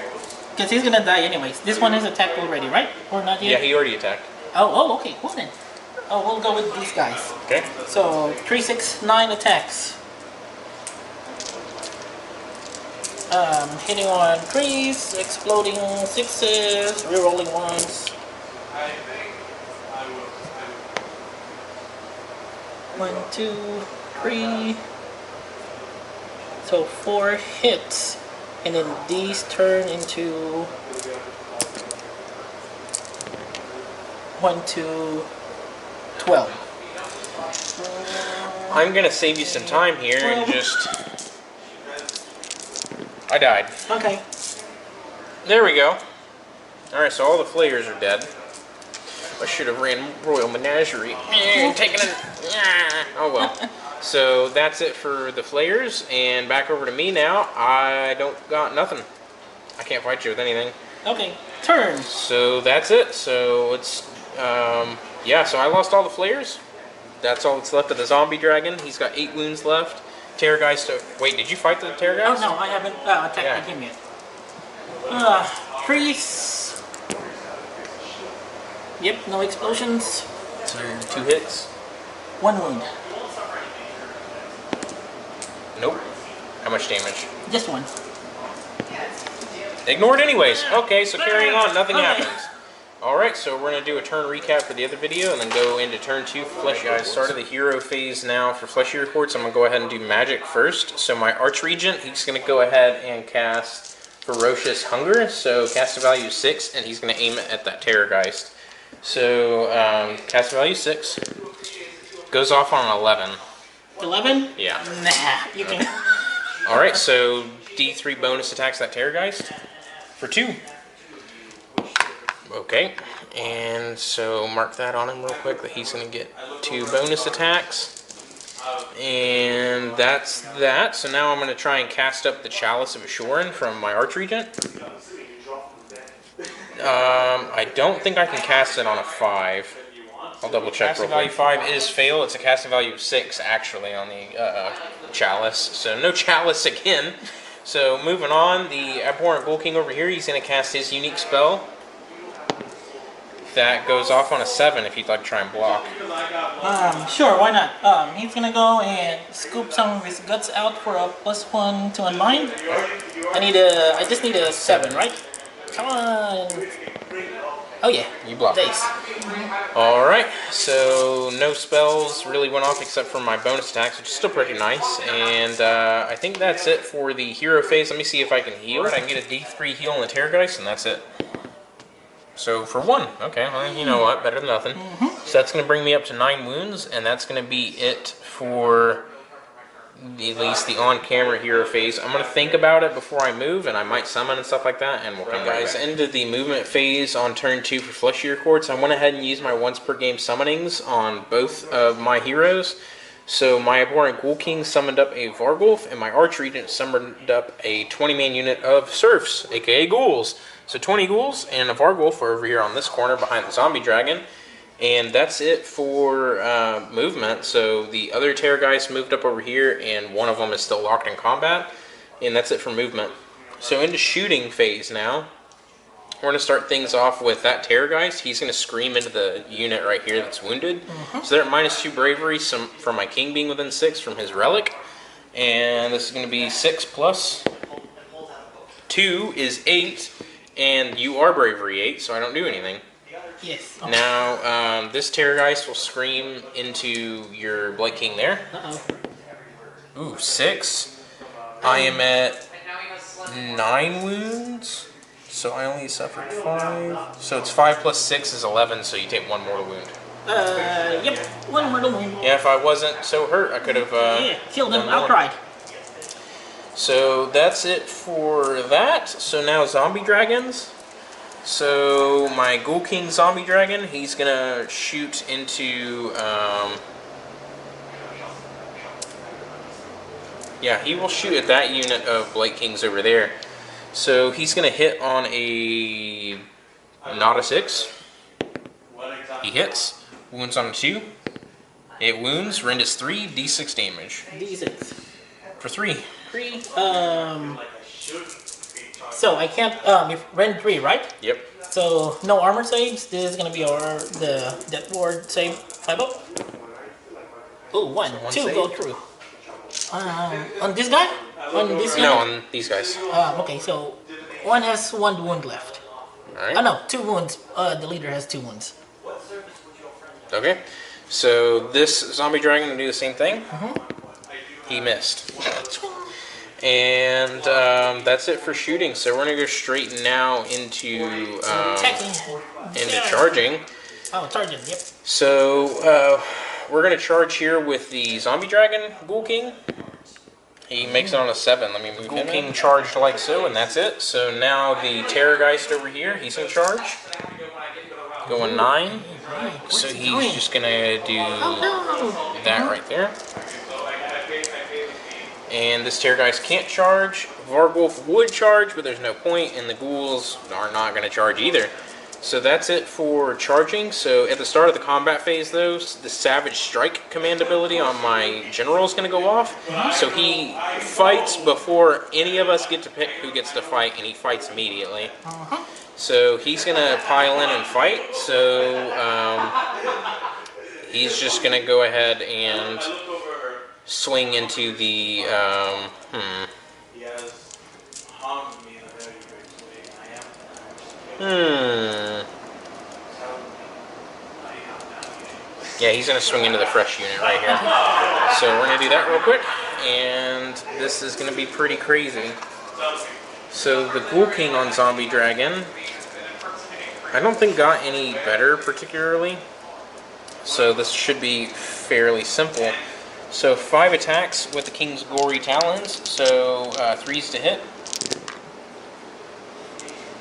Because he's gonna die anyways. This one is attacked already, right? Or not yet? Yeah, he already attacked. Oh, okay. Well then. Oh, we'll go with these guys. Okay. So 3, 6, 9 attacks. Hitting on 3s, exploding 6s, rerolling 1s. 1, 2, 3. So 4 hits, and then these turn into 1, 2, 12. I'm gonna save you some time here and just. I died. Okay. There we go. Alright, so all the flayers are dead. I should have ran Royal Menagerie. Taking it. Oh well. So that's it for the flayers, and back over to me now. I don't got nothing. I can't fight you with anything. Okay. Turn. So that's it. So it's yeah. So I lost all the flayers. That's all that's left of the zombie dragon. He's got 8 wounds left. Terrorgeist. Wait, did you fight the Terrorgeist? Oh no, I haven't attacked him yet. 3s. Yep, no explosions. So 2 hits. 1 wound. Nope. How much damage? Just 1. Ignored anyways. Okay, so carrying on, nothing Okay. happens. Alright, so we're going to do a turn recap for the other video and then go into turn 2 for Flesh Eater. I started the hero phase now for Flesh Eater Courts. I'm going to go ahead and do magic first. So my Archregent, he's going to go ahead and cast Ferocious Hunger. So cast a value 6, and he's going to aim it at that Terrorgeist. So cast a value 6. Goes off on an 11. 11? Yeah. Nah, you can. Alright, so D3 bonus attacks that Terrorgeist for 2. Okay, and so mark that on him real quick that he's going to get 2 bonus attacks. And that's that. So now I'm going to try and cast up the Chalice of Assurin from my Archregent. I don't think I can cast it on a 5. I'll double check. Casting value 5 is fail. It's a casting value of 6 actually on the Chalice. So no Chalice again. So moving on, the Abhorrent Ghoul King over here, he's going to cast his unique spell. That goes off on a 7 if you'd like to try and block. Sure, why not? He's gonna go and scoop some of his guts out for a +1 to unmind. I just need a 7, right? Come on. Oh yeah. You block. Dace. Alright, so no spells really went off except for my bonus attacks, which is still pretty nice. And I think that's it for the hero phase. Let me see if I can heal. I can get a D3 heal on the Terrorgeist, and that's it. So for 1, okay, well, you know what, better than nothing. So that's going to bring me up to 9 wounds, and that's going to be it for at least the on-camera hero phase. I'm going to think about it before I move, and I might summon and stuff like that, and we'll come back. Guys, into the movement phase on turn 2 for Flesh Eater Courts. I went ahead and used my once per game summonings on both of my heroes. So my Abhorrent Ghoul King summoned up a Vargulf, and my Archregent summoned up a 20-man unit of Serfs, aka Ghouls. So 20 Ghouls and a Vargulf are over here on this corner behind the Zombie Dragon. And that's it for movement. So the other Terrorgeist moved up over here, and one of them is still locked in combat. And that's it for movement. So into shooting phase now. We're going to start things off with that Terrorgeist. He's going to scream into the unit right here that's wounded. So they're at -2 bravery from my king being within 6 from his relic. And this is going to be 6 plus 2 is 8. And you are bravery 8, so I don't do anything. Yes. Okay. Now, this Terrorgeist will scream into your Blight King there. Ooh, 6. I am at 9 wounds. So I only suffered 5. So it's 5 plus 6 is 11, so you take 1 mortal wound. Yep, 1 mortal wound. Yeah, if I wasn't so hurt, I could have killed him outright. So that's it for that. So now Zombie Dragons. So my Ghoul King Zombie Dragon, he's gonna shoot into yeah, he will shoot at that unit of Blight Kings over there. So he's gonna hit on a not a 6. He hits. Wounds on a 2. It wounds. Rend is 3. D6 damage. D6. For 3. 3. So I can't. Rend 3, right? Yep. So no armor saves. This is gonna be the death ward save 5-up. Oh, one, one two save. go through. On this guy? On this No, unit? on these guys. Okay, so one has 1 wound left. Alright. Oh no, 2 wounds. The leader has 2 wounds. Okay. So this zombie dragon will do the same thing. He missed. And that's it for shooting. So we're gonna go straight now into charging. Oh, charging. Yep. So we're gonna charge here with the zombie dragon Ghoul King. He makes it on a 7. Let me move Ghoul King charged like so, and that's it. So now the Terrorgeist over here, he's in charge. Going 9. So he's just gonna do that right there. And this Terrorgeist can't charge. Vargulf would charge, but there's no point, and the ghouls are not going to charge either. So that's it for charging. So at the start of the combat phase, though, the Savage Strike command ability on my general is going to go off. So he fights before any of us get to pick who gets to fight, and he fights immediately. So he's going to pile in and fight. So he's just going to go ahead and swing into the, Yeah, he's going to swing into the fresh unit right here. So we're going to do that real quick, and this is going to be pretty crazy. So the Ghoul King on Zombie Dragon, I don't think got any better particularly. So this should be fairly simple. So 5 attacks with the King's Gory Talons, so 3s to hit.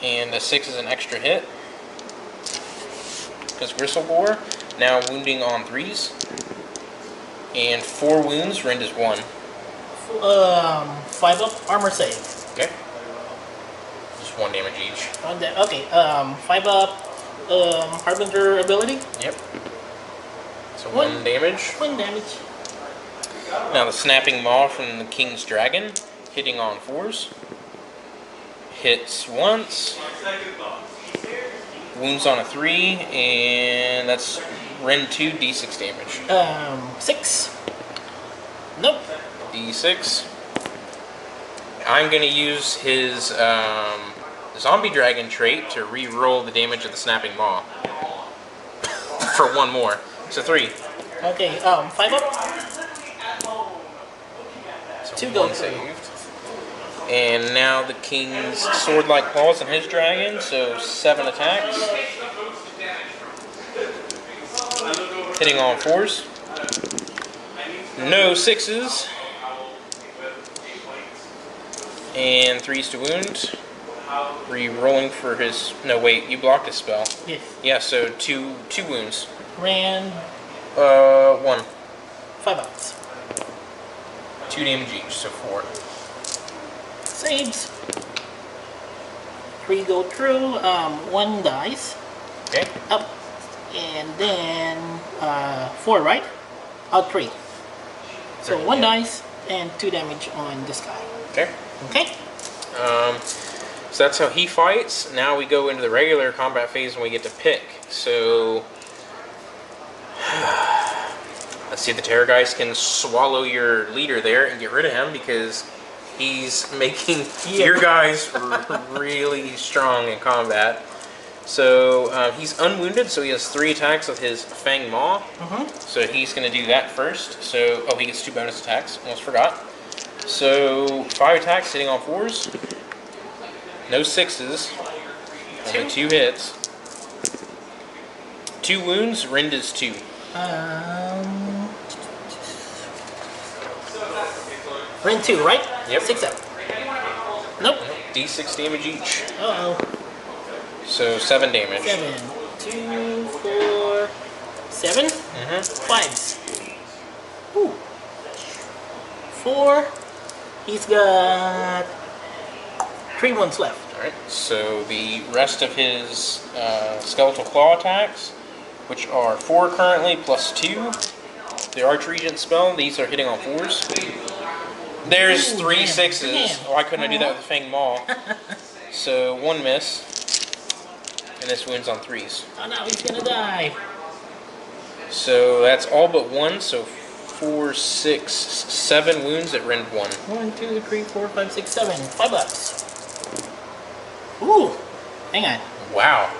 And a 6 is an extra hit. Because Gristlegore, now wounding on 3s. And 4 wounds, rend is 1. 5-up armor save. Okay. Just 1 damage each. Okay, 5-up Harbinger ability. Yep. So 1 damage. 1 damage. Now the Snapping Maw from the King's Dragon, hitting on 4s. Hits once. Wounds on a 3, and that's rend 2, d6 damage. 6. Nope. d6. I'm going to use his Zombie Dragon trait to re-roll the damage of the Snapping Maw. For 1 more. So 3. Okay, 5-up. So 2 1 go saved. And now the King's Sword-like Claws on his dragon, so 7 attacks. Hitting on 4s. No 6s. And 3s to wound. Re-rolling for his... No, wait, you blocked his spell. Yes. Yeah, so 2 wounds. Ran 1. 5-ups. 2 damage each, so 4. Saves. 3 go through. 1 dies. Okay. Up. And then 4, right? Out 3. So 1 dice and 2 damage on this guy. Okay. Okay. So that's how he fights. Now we go into the regular combat phase and we get to pick. So let's see if the Terrorgeist can swallow your leader there and get rid of him, because he's making your guys really strong in combat. So he's unwounded, so he has 3 attacks with his Fang Maw. So he's going to do that first. So he gets 2 bonus attacks. Almost forgot. So 5 attacks, hitting on 4s. No 6s. Only 2 hits. 2 wounds. Rend is 2. Rend 2, right? Yep. 6 up. Nope. D6 damage each. Uh-oh. So 7 damage. 7. 2, 4, 7? 5s. Ooh. 4. He's got 3 wounds left. Alright, so the rest of his Skeletal Claw attacks, which are 4 currently, plus 2. The Archregent spell, these are hitting on 4s. There's 3 6s. Why couldn't I do that with the Fang Maw? So 1 miss. and this wounds on 3s. Oh no, he's gonna die. So that's all but 1, so 4, 6, 7 wounds at rend 1. 1, 2, 3, 4, 5, 6, 7. 5 ups. Ooh, hang on. Wow.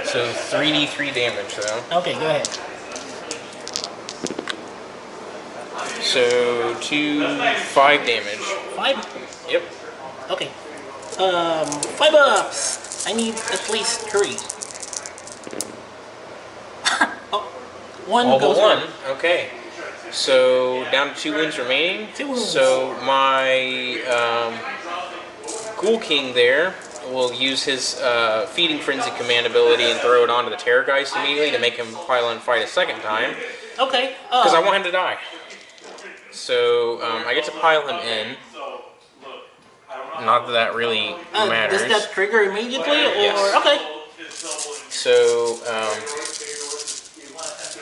So 3d3 damage though. Okay, go ahead. So 5 damage. 5? Yep. Okay. 5 ups. I need at least 3. Oh, 1 All but goes 1. right. Okay. So down to 2 wounds remaining. 2 wounds. So my Ghoul King there will use his Feeding Frenzy command ability and throw it onto the Terrorgeist immediately to make him pile and fight a second time. Okay. Because I want him to die. So I get to pile him in. Not that that really matters. Does that trigger immediately? Or Yes. okay. So,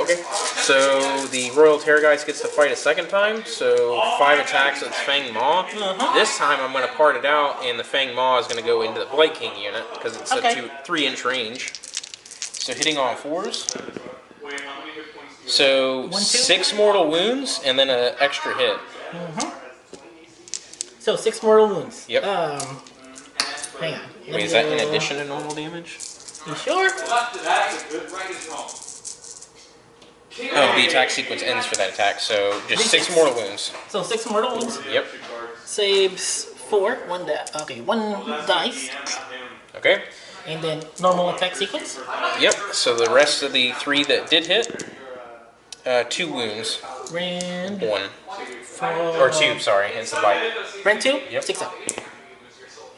okay. So the Royal Terrorgeist gets to fight a second time. So 5 attacks with Fang Maw. This time I'm going to part it out, and the Fang Maw is going to go into the Blight King unit because it's a 3-inch range. So hitting on 4s. So 6 mortal wounds and then an extra hit. So 6 mortal wounds. Yep. Hang on. Wait, is that in addition to normal damage? You sure? Oh, the attack sequence ends for that attack, so just 6 mortal wounds. So 6 mortal wounds. Yep. Saves 4. 1 okay, 1 dice. Okay. And then normal attack sequence. Yep. So the rest of the 3 that did hit, 2 wounds. Rand 1. 4. Or 2, sorry. It's the bite. Rand 2? Yep. 6 up.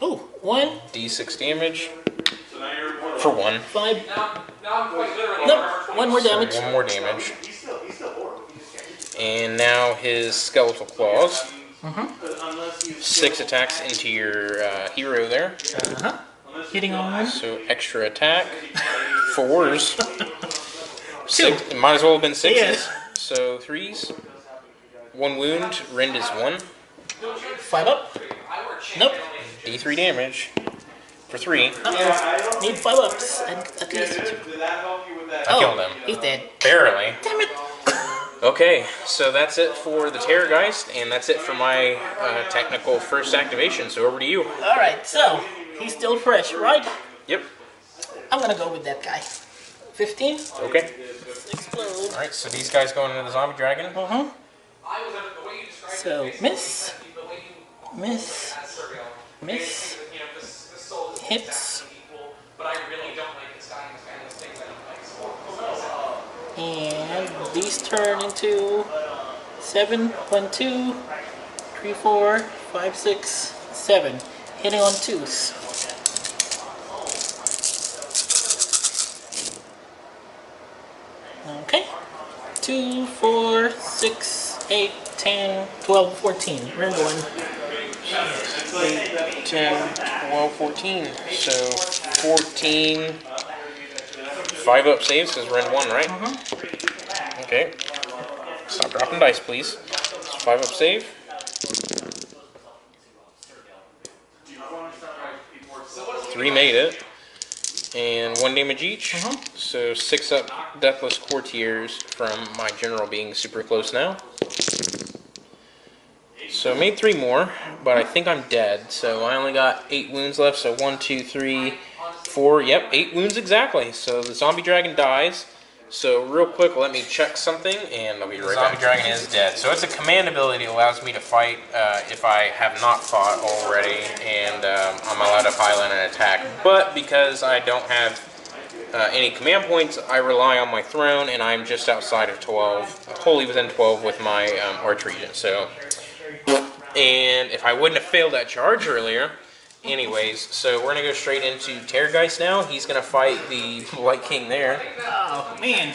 Ooh, 1. D6 damage for 1. 5. Nope, 1 more damage. So 1 more damage. And now his Skeletal Claws. 6 attacks into your hero there. Hitting on 1. So extra attack. 4s. 6. It might as well have been 6s. Yes. So 3s. 1 wound. Rend is 1. 5 up. Nope. D3 damage for 3. Uh-oh. Need 5 ups and at least 2. I killed him. He's dead. Barely. Damn it. Okay, so that's it for the Terrorgeist, and that's it for my technical first activation. So over to you. Alright, so he's still fresh, right? Yep. I'm gonna go with that guy. 15. Okay. Explode. Alright, so these guys going into the Zombie Dragon. So, miss. Miss. Miss. Hits. And these turn into 7, 1, 2, 3, 4, 5, 6, 7. Hitting on 2s. Okay. 2, 4, 6, 8, 10, 12, 14. Round 1. 8, 10, 12, 14. So 14. 5 up saves because we're in 1, right? Okay. Stop dropping dice, please. It's 5 up save. Three made it. And 1 damage each. So 6 up Deathless Courtiers from my general being super close now. So I made 3 more, but I think I'm dead. So I only got 8 wounds left. So 1, 2, 3, 4. Yep, 8 wounds exactly. So the Zombie Dragon dies. So real quick, let me check something, and I'll be right back. Zombie Dragon is dead. So it's a command ability that allows me to fight if I have not fought already, and I'm allowed to pile in an attack. But because I don't have any command points, I rely on my throne, and I'm just outside of 12, wholly within 12 with my Arch Regent. So, and if I wouldn't have failed that charge earlier, anyways, so we're gonna go straight into Terrorgeist now. He's gonna fight the Blight King there. Oh, man.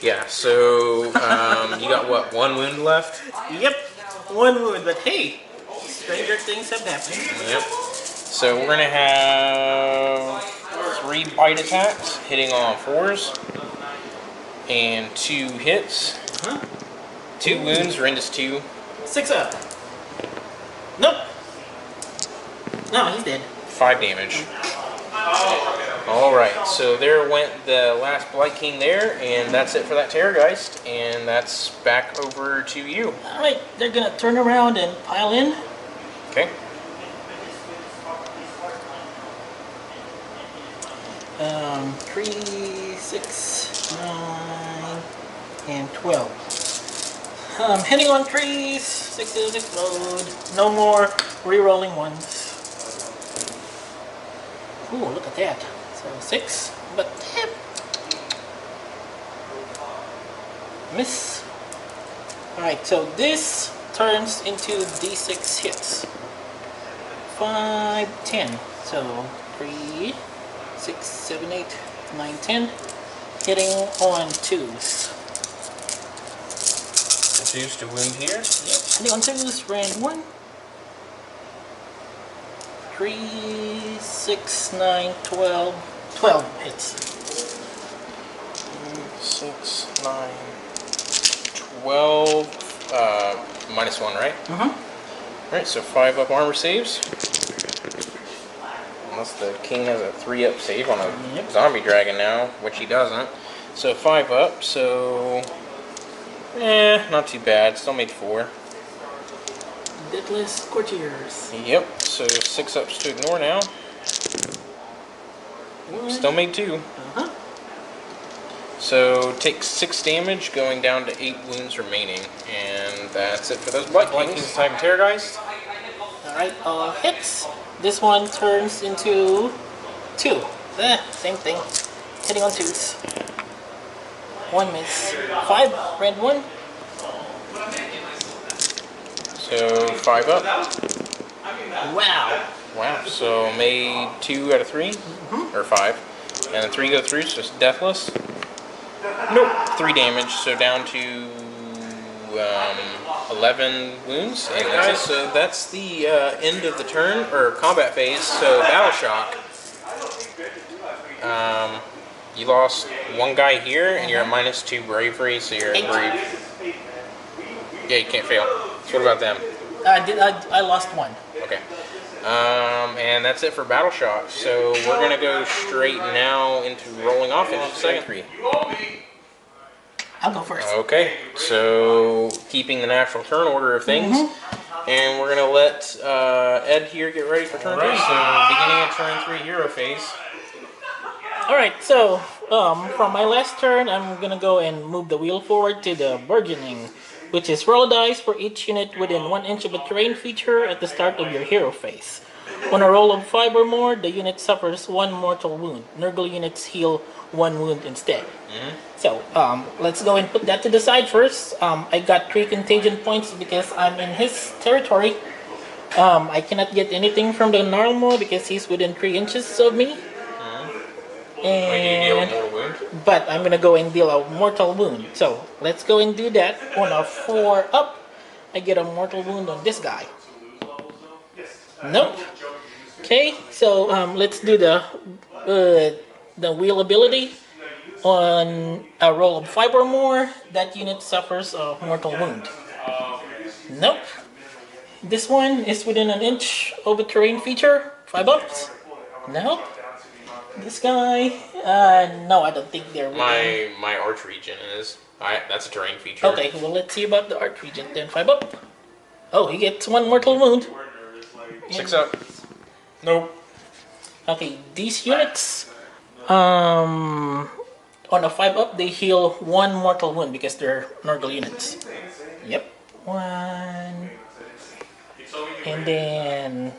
Yeah, so you got what, 1 wound left? Yep. 1 wound, but hey, stranger things have happened. Yep. So we're gonna have 3 bite attacks, hitting on 4s, and 2 hits. 2 wounds, Rend is 2. 6 up. Nope. No, he's dead. 5 damage. Alright, so there went the last Blight King there, and that's it for that Terrorgeist, and that's back over to you. Alright, they're gonna turn around and pile in. Okay. 3, 6, 9, and 12. Hitting on 3s, 6s explode. No more re-rolling ones. Ooh, look at that. So 6, but hit. Miss. Alright, so this turns into D6 hits. 5, 10. So 3, 6, 7, 8, 9, 10. Hitting on 2s. 2s to wound here. Yep, hitting on 2s, round 1. 3, 6, 9, 12. 12 hits. 6, 9, 12. -1, right? Alright, so 5 up armor saves. Unless the king has a 3 up save on a zombie dragon now, which he doesn't. So 5 up, so not too bad. Still made 4. Deathless Courtiers. Yep, so 6 ups to ignore now. Still made 2. So take 6 damage, going down to 8 wounds remaining. And that's it for those Blight Kings. Time Terrorgeist. Alright, hits. This one turns into 2. Same thing. Hitting on 2s. 1 miss. 5, round 1. So 5 up. Wow. Wow, so made 2 out of 3? Or 5. And then 3 go through, so it's deathless. Nope, 3 damage, so down to 11 wounds. And that's it. So that's the end of the turn, or combat phase. So Battle Shock. You lost 1 guy here, and you're at -2 bravery, so you're at brave. Yeah, you can't fail. So what about them? I lost 1. Okay. And that's it for Battle Shock. So we're gonna go straight now into rolling off into the second 3. I'll go first. Okay, so keeping the natural turn order of things, and we're gonna let Ed here get ready for turn 3. So beginning of turn 3 hero phase. Alright, so from my last turn, I'm gonna go and move the wheel forward to the Burgeoning, which is roll a dice for each unit within 1 inch of a terrain feature at the start of your hero phase. On a roll of 5 or more, the unit suffers 1 mortal wound. Nurgle units heal 1 wound instead. So, let's go and put that to the side first. I got 3 contagion points because I'm in his territory. I cannot get anything from the normal because he's within 3 inches of me. And but I'm gonna go and deal a mortal wound. So let's go and do that. On a 4 up, I get a mortal wound on this guy. Nope. Okay, so let's do the wheel ability. On a roll of 5 or more, that unit suffers a mortal wound. Nope. This one is within 1 inch of a terrain feature. 5 ups. Nope. This guy, no, I don't think they're within. My arch region is. That's a terrain feature. Okay, well let's see about the arch region then. 5 up. Oh, he gets 1 mortal wound. 6 up. Nope. Okay, these units, on a 5 up, they heal 1 mortal wound because they're Nurgle units. Yep. 1. And then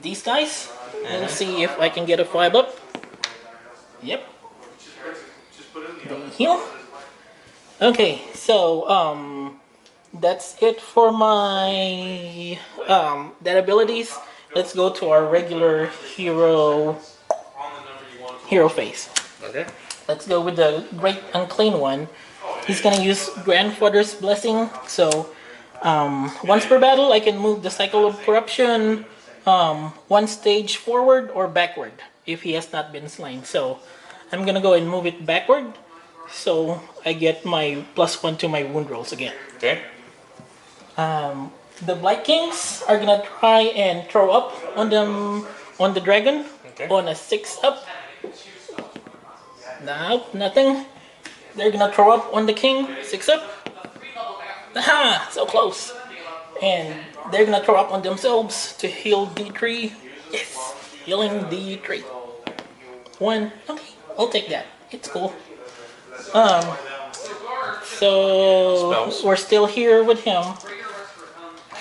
these guys. We'll see if I can get a 5 up. Yep. They heal. Okay, so that's it for my that abilities. Let's go to our regular hero phase. Okay. Let's go with the Great Unclean One. He's gonna use Grandfather's Blessing. So once per battle, I can move the Cycle of Corruption 1 stage forward or backward if he has not been slain. So I'm gonna go and move it backward, so I get my +1 to my wound rolls again. Okay. The Blight Kings are gonna try and throw up on them on the dragon. Okay. On a 6 up. Nope, nothing. They're gonna throw up on the king. 6 up. Aha! So close. And they're gonna throw up on themselves to heal D3. Yes! Healing D3. 1. Okay, I'll take that. It's cool. So Spells. we're still here with him.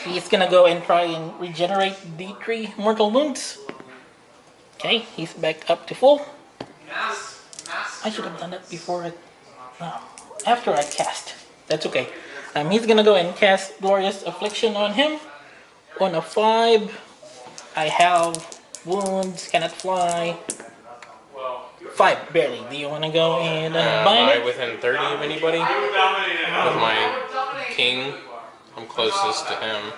He's gonna go and try and regenerate D3 mortal wounds. Okay, he's back up to full. I should have done that before after I cast. That's okay. He's gonna go and cast Glorious Affliction on him. On a 5, I have wounds, cannot fly. 5, barely. Do you want to go and Am bind I it? within 30 of anybody? With my king, I'm closest to him.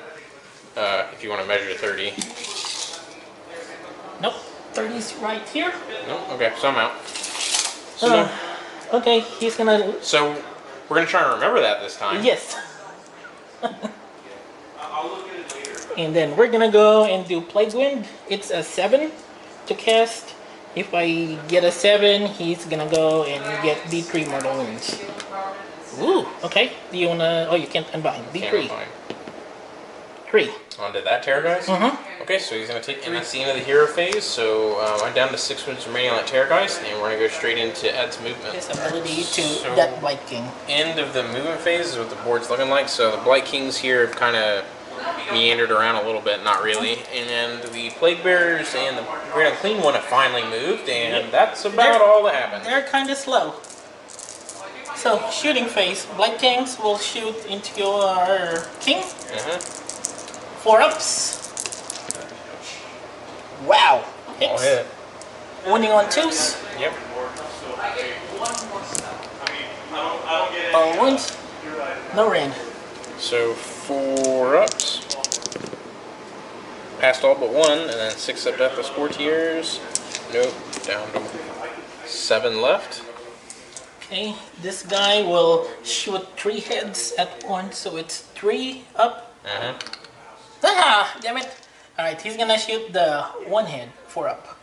If you want to measure 30. Nope. 30's right here. Nope. Okay, so I'm out. So, no. Okay, he's gonna. So we're gonna try and remember that this time. Yes. And then we're gonna go and do Plague Wind. It's a 7 to cast. If I get a 7, he's gonna go and get D3 mortal wounds. Ooh, okay. Do you wanna? Oh, you can't unbind. D3. 3. On to that Terrorgeist? Okay, so he's going to take, and that's the end of the hero phase, so I'm down to 6 wounds remaining on that Terrorgeist, and we're going to go straight into Ed's movement. His ability to So, that Blight King. End of the movement phase is what the board's looking like, so the Blight Kings here have kind of meandered around a little bit, not really, and the Plague Bearers and the Great Unclean one have finally moved, and that's about all that happened. They're kind of slow. So, shooting phase. Blight Kings will shoot into your king. 4 ups. Wow. All Hits. hit. Wounding on 2s. Yep. All wounds. No rain. So 4 ups. Passed all but 1, and then 6 up death with Courtiers. Nope. Down to 7 left. Okay, this guy will shoot 3 heads at once, so it's 3 up. Ah, damn it. Alright, he's gonna shoot the 1 head, 4 up.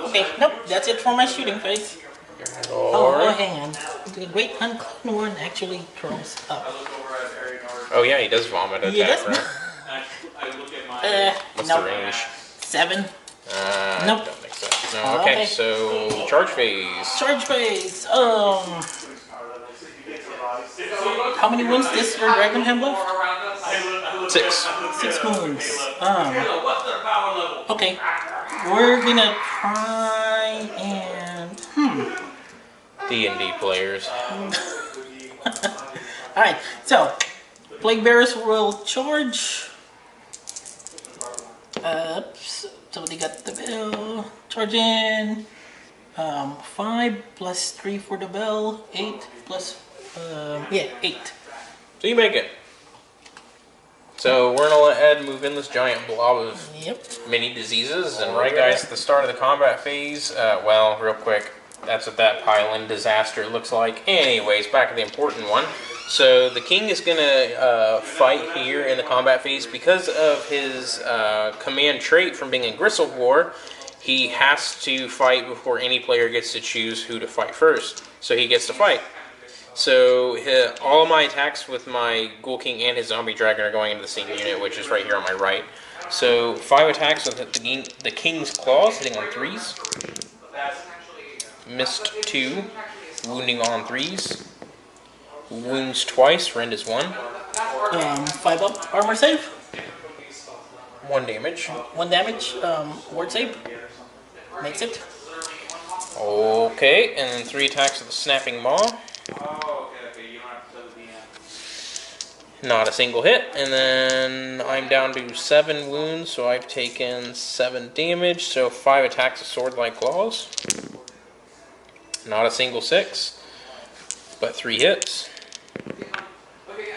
Okay, nope, that's it for my shooting phase. Oh, hang on. The Great Unclean one actually throws up. Oh yeah, he does vomit attack, He does. right? What's nope. the range? 7. Nope. Don't think so. No, okay, so charge phase. Charge phase. How many wounds does your dragon have left? 6. 6 wounds. Okay. We're gonna try and D&D players. Alright, so Plague Bearers will charge. So they got the bell. Charge in. 5 plus 3 for the bell. 8 plus 8. So you make it. So we're gonna let Ed move in this giant blob of mini diseases, and right guys, at the start of the combat phase, well, real quick, that's what that pile-in disaster looks like. Anyways, back to the important one. So the king is gonna fight here in the combat phase because of his command trait from being in Gristlegore. He has to fight before any player gets to choose who to fight first. So he gets to fight. So all of my attacks with my Ghoul King and his Zombie Dragon are going into the same unit, which is right here on my right. So 5 attacks with the King's Claws, hitting on 3s. Missed 2, wounding on 3s. Wounds twice, rend is 1. 5 up, armor save. 1 damage. 1 damage, ward save. Makes it. Okay, and then 3 attacks with the Snapping Maw. Not a single hit, and then I'm down to 7 wounds, so I've taken 7 damage, so 5 attacks with Sword-like Claws. Not a single 6, but 3 hits.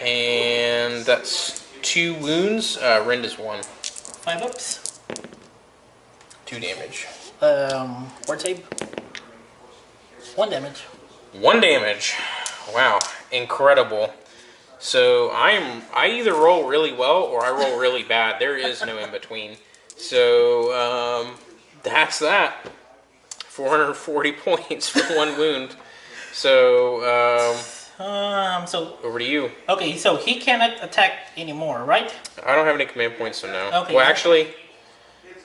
And that's 2 wounds, rend is 1. 5 ups. 2 damage. Ward save. 1 damage. 1 damage. Wow, incredible. So I either roll really well or I roll really bad. There is no in between. So that's that. 440 points for 1 wound. So, So over to you. okay, so he cannot attack anymore, right? I don't have any command points, so no. Okay. Well, actually,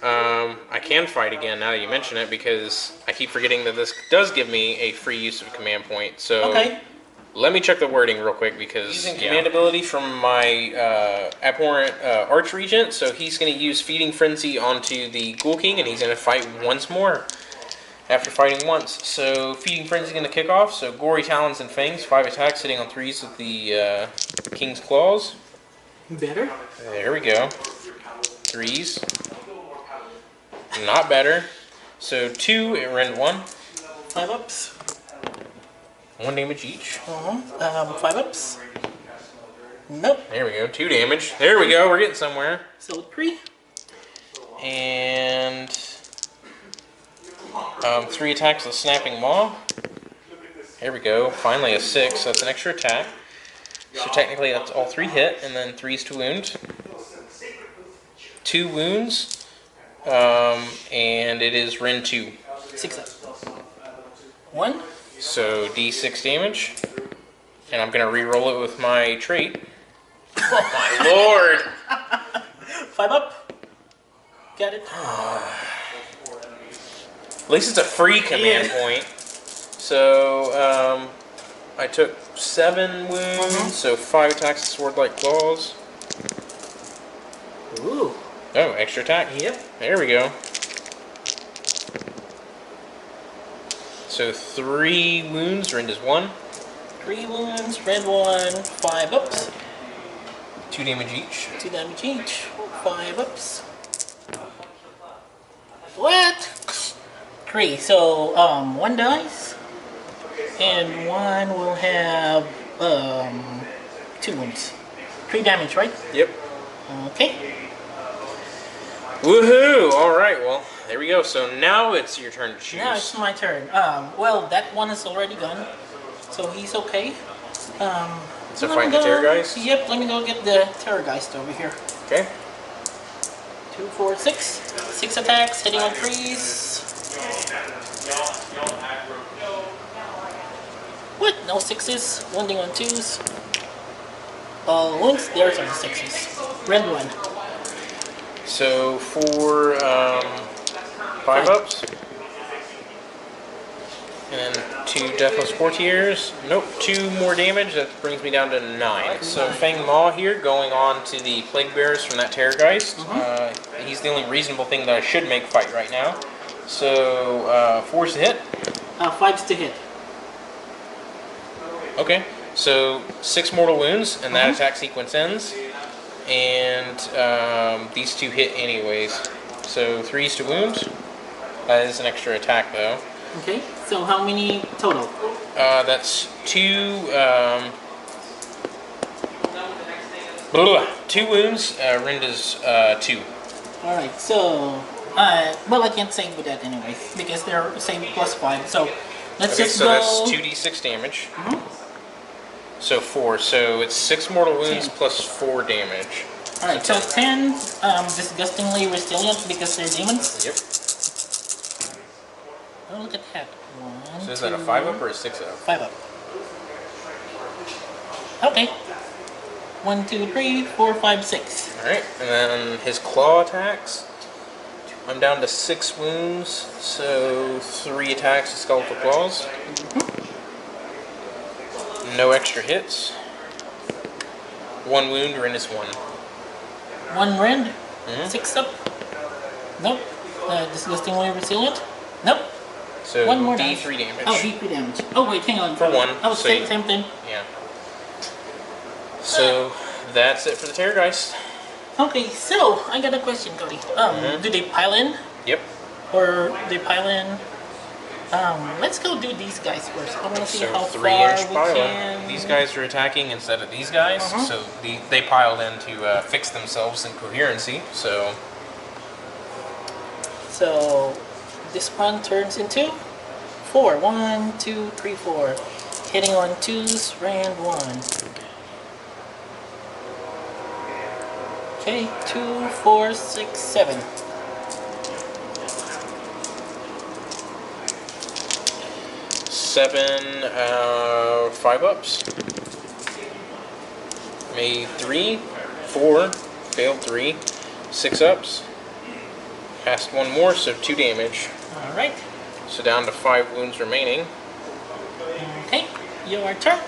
I can fight again now that you mention it, because I keep forgetting that this does give me a free use of a command point. So Okay. let me check the wording real quick, because using command ability from my abhorrent arch regent, so he's going to use Feeding Frenzy onto the Ghoul King, and he's going to fight once more after fighting once. So Feeding Frenzy is going to kick off. So Gory Talons and Fangs, 5 attacks, hitting on 3s with the King's Claws. Better. There we go. 3s. Not better. So 2, it rend 1. 5 ups. 1 damage each. 5 ups. Nope. There we go. 2 damage. There we go. We're getting somewhere. So 3. And 3 attacks with Snapping Maw. Here we go. Finally a 6. So that's an extra attack. So technically that's all 3 hit, and then 3s to wound. 2 wounds. And it is rend 2. 6 up. 1. So D6 damage. And I'm going to re-roll it with my trait. Oh my lord! 5 up. Got it. At least it's a free command point. So, I took 7 wounds, so 5 attacks with sword-like claws. Ooh. Oh, extra attack. Yep. There we go. So 3 wounds, rend is 1. 3 wounds, rend 1, 5 ups. 2 damage each. 2 damage each, 5 ups. What? 3. So 1 dies, and 1 will have 2 wounds. 3 damage, right? Yep. Okay. Woohoo! Alright, well, there we go. So now it's your turn to choose. Now it's my turn. Well, that one is already gone, so he's okay. So fight the Terrorgeist? Yep, let me go get the Terrorgeist over here. Okay. 2, 4, 6. 6 attacks, hitting on 3s. What? No 6s. Wounding on 2s. Wounds, there's on the 6s. Rend 1. So for 5 ups. And then 2 Deathless Courtiers. Nope, 2 more damage. That brings me down to 9. So Fang Maw here, going on to the Plague Bearers from that Terrorgeist. He's the only reasonable thing that I should make fight right now. So 4's to hit. 5's to hit. Okay, so 6 mortal wounds, and that attack sequence ends. And these 2 hit anyways. So 3's to wound. That is an extra attack though. Okay, so how many total? That's 2. 2 wounds. Rend is 2. Alright, so well, I can't save with that anyway because they're save plus 5. So let's Okay, just so go. that's 2d6 damage. So 4. So it's 6 mortal wounds 10. plus 4 damage. Alright, so 10. Disgustingly resilient because they're demons. Yep. Oh, look at that. 1, So is that a 5 up or a 6 up? 5 up. Okay. 1, 2, 3, 4, 5, 6. Alright, and then his claw attacks. I'm down to 6 wounds, so 3 attacks with skeletal claws. No extra hits. 1 wound, rend is 1. 1 rend. 6 up. Nope. Disgustingly resilient. Nope. So 1 more D3 damage. Oh, D3 damage. Oh, wait, hang on. For 1. Oh, so same thing. Yeah. So that's it for the Terrorgeist. Okay, so I got a question, Cody. Do they pile in? Yep. Or they pile in? Let's go do these guys first. I want to see So how 3-inch far we pile. can. These guys are attacking instead of these guys, so they piled in to fix themselves in coherency. So this one turns into 4. 1, 2, 3, 4. Hitting on 2s, rend 1. Okay, 2, 4, 6, 7. 7 5-ups. Made 3, 4, failed 3, 6-ups. Cast 1 more, so 2 damage. Alright. So down to 5 wounds remaining. Okay, your turn.